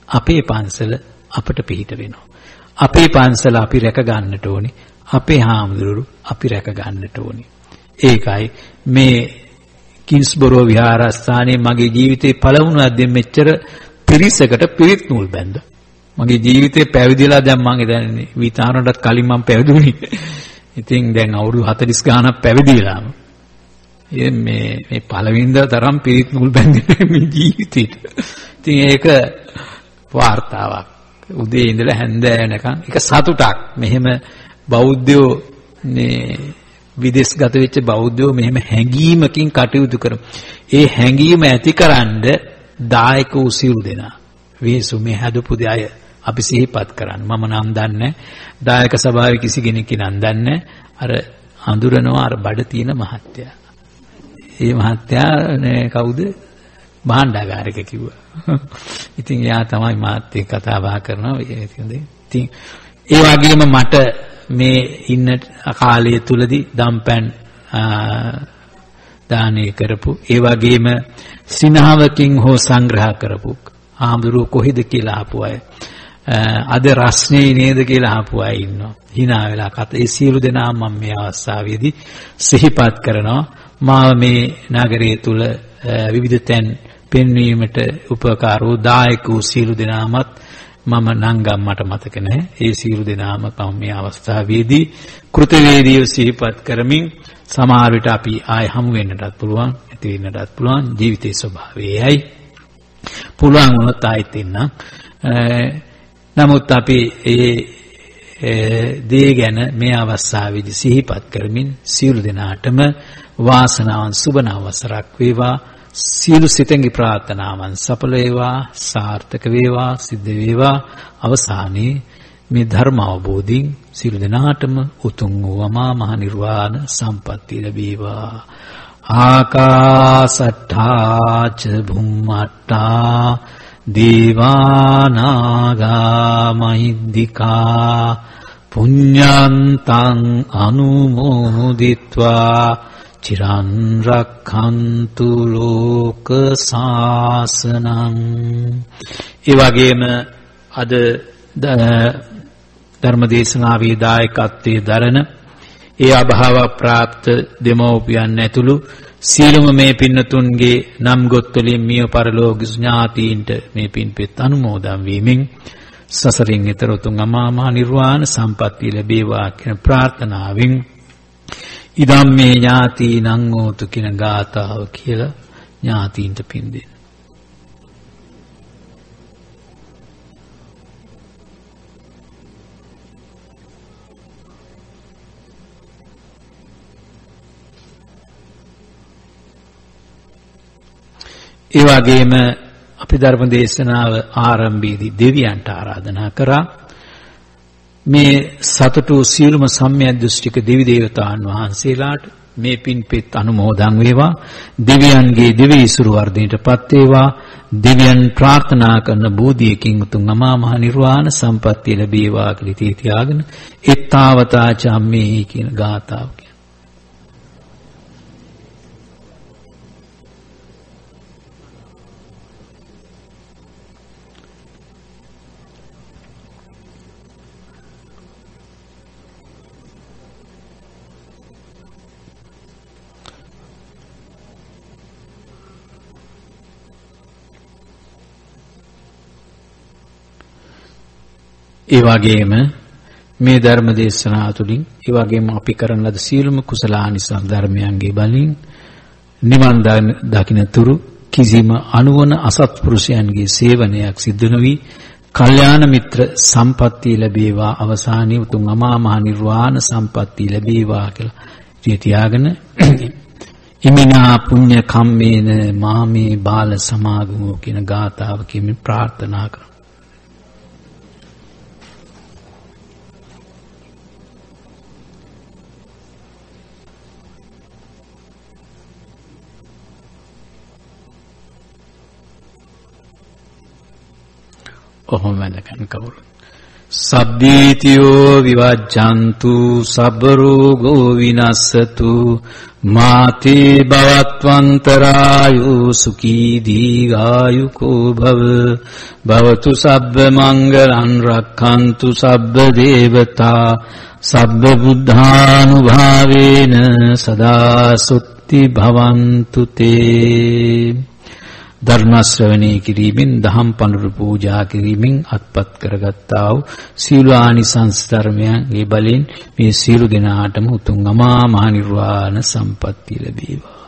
අපේ පන්සල අපට පිහිට වෙනවා. අපේ පන්සල අපි රැක ගන්නට ඕනේ. අපේ හාමුදුරුවෝ අපි රැක ගන්නට ඕනේ. ඒකයි මේ කින්ස්බරෝ විහාරස්ථානයේ මගේ ජීවිතේ පළමුව අද්දෙන් මෙච්චර පිරිසකට පිරිත් නූල් බැඳ. මගේ ජීවිතේ පැවිදිලා දැන් මම හිතන්නේ විතාරණටත් කලින් මම පැවිදුණේ. ඉතින් දැන් අවුරුදු 40 ගාණක් පැවිදිලාම. මේ පළවෙනිදා තරම් පිරිත් නූල් බැඳින්නේ මේ ජීවිතේට. ඉතින් ඒක වාර්තාවක්. උදේ ඉඳලා හැන්ද වෙනකන් ඒක සතුටක්. මෙහෙම බෞද්ධයෝ මේ විදේශගත වෙච්ච බෞද්ධයෝ මෙහෙම හැඟීමකින් කටයුතු කරමු. ඒ හැඟීම ඇතිකරනද දායක වූ සියලු දෙනා වේසු මේ හදපු අය අපි සිහිපත් කරන්න. මම නම් දන්නේ දායක සභාවේ කිසි කෙනෙක් නම් දන්නේ අර අඳුරනවා අර බඩ තියෙන මහත්තයා. ඒ මහත්තයා කවුද? භාණ්ඩාගාරික කිව්වා. ඉතින් එයා තමයි මාත් එක්ක කතා බහ කරනවා. ඉතින් ඒ වගේම මට මේ ඉන්න කාලය තුලදී දම්පැන් දානේ කරපු ඒ වගේම සිනහවකින් හෝ සංග්‍රහ කරපු ආම්දුරු කොහෙද කියලා අහපු අය අද රස්නේ නේද කියලා අහපු අය ඉන්නවා. hina වෙලා කත ඒ සියලු දෙනා මම මේ අවස්ථාවේදී සිහිපත් කරනවා. මාව මේ නගරයේ තුල විවිධ තැන් පෙන්වීමට උපකාර වූ දායක වූ සියලු දෙනාමත් මම නංගම් මට මතක නැහැ. ඒ සියලු දෙනාම මම මේ අවස්ථාවේදී කෘතවේදීව සිහිපත් කරමින් සමහර විට අපි ආය හමු වෙන්නටත් පුළුවන්, ඇති වෙන්නටත් පුළුවන්. ජීවිතයේ ස්වභාවයයි. පුළුවන් වුණොත් ආයෙත් ඉන්න. නමුත් අපි ඒ දේ ගැන මේ අවස්ථාවේදී සිහිපත් කරමින් සියලු දෙනාටම වාසනාවන් සුබ නවසරක් වේවා. සියලු සිතෙන්ගේ ප්‍රාර්ථනාවන් සඵල වේවා, සාර්ථක වේවා, සිද්ධ වේවා. අවසානයේ මේ ධර්ම අවබෝධයෙන් සියලු දෙනාටම උතුම් වූ අමා මහ නිර්වාණ සම්පත්තිය ලැබේවා. ආකාසට්ඨා ච භුම්මට්ඨා දේවානාගා මහිද්దికා පුඤ්ඤන්තං අනුමෝදිත්වා චිරන් රක්ඛන්තු ලෝක සාසනං. ඒ වගේම අද ධර්මදේශනාවේ දායකත්වයේ දරන ඒ අභාව ප්‍රාප්ත දෙමෝපියන් ඇතුළු සියලුම මේ පින්නතුන්ගේ නම් ගොත් වලින් මිය පරලෝක ඥාතීන්ට මේ පින්පෙත් අනුමෝදන් වීමෙන් සසරින් ඈතර උතුම් අමා මහ නිර්වාණ සම්පත්තිය ලැබේවා කියන ප්‍රාර්ථනාවෙන් ඉදම්මේ ඥාතීනං හෝතු කියන ගාථාව කියලා ඥාතීන්ට පින් දෙන්න. ඒ වගේම අපි ධර්ම දේශනාව ආරම්භයේදී දෙවියන්ට ආරාධනා කරා මේ සතුටු සියලුම සම්‍යක් දෘෂ්ටික දෙවි දේවතාවුන් වහන්සේලාට මේ පින්පෙත් අනුමෝදන් වේවා. දෙවියන්ගේ දෙවිසුරු වර්ධනයටපත් වේවා. දෙවියන් ප්‍රාර්ථනා කරන බෝධියකින් උතුම් අමා මහ නිර්වාණ සම්පත්තිය ලැබේවා කියලා තියාගෙන එත්තාවතා චම්මේ කියන ගාථාව කියන. ඒ වගේම මේ ධර්ම දේශනාව තුළින් ඒ වගේම අපි කරන ලද සියලුම කුසලානිසංස ධර්මයන්ගේ බලෙන් නිවන් දකින්නතුරු කිසිම අනුවන අසත්පුරුෂයන්ගේ සේවනයක් සිදු නොවි කල්යාණ මිත්‍ර සම්පත්තිය ලැබේවා අවසානයේ උතුම් අමා මහ නිර්වාණ සම්පත්තිය ලැබේවා කියලා තියාගෙන ඉමිනා පුඤ්ඤ කම්මේන මාමේ බාල සමාගමෝ කියන ගාථාව කියමින් ප්‍රාර්ථනා කරමු. ඔහොම වැඩකන් කවුරු සබ්බීතියෝ විවජ්ජන්තු සබ්බ රෝගෝ විනස්සතු මාතේ භවත්වන්තරායෝ සුඛී දීඝායුකෝ භව භවතු සබ්බ මංගලං රක්ඛන්තු සබ්බ දේවතා සබ්බ බුද්ධානුභාවේන සදා සුත්ති භවන්තු තේ. ධර්ම ශ්‍රවණය කිරීමෙන් දහම් පඬුරු පූජා කිරීමෙන් අත්පත් කරගත්තා වූ සීල ආනිසංස ධර්මයන්ගේ බලෙන් මේ සියලු දෙනාටම උතුම් අමා මහ නිර්වාණ සම්පත්තිය ලැබේවා.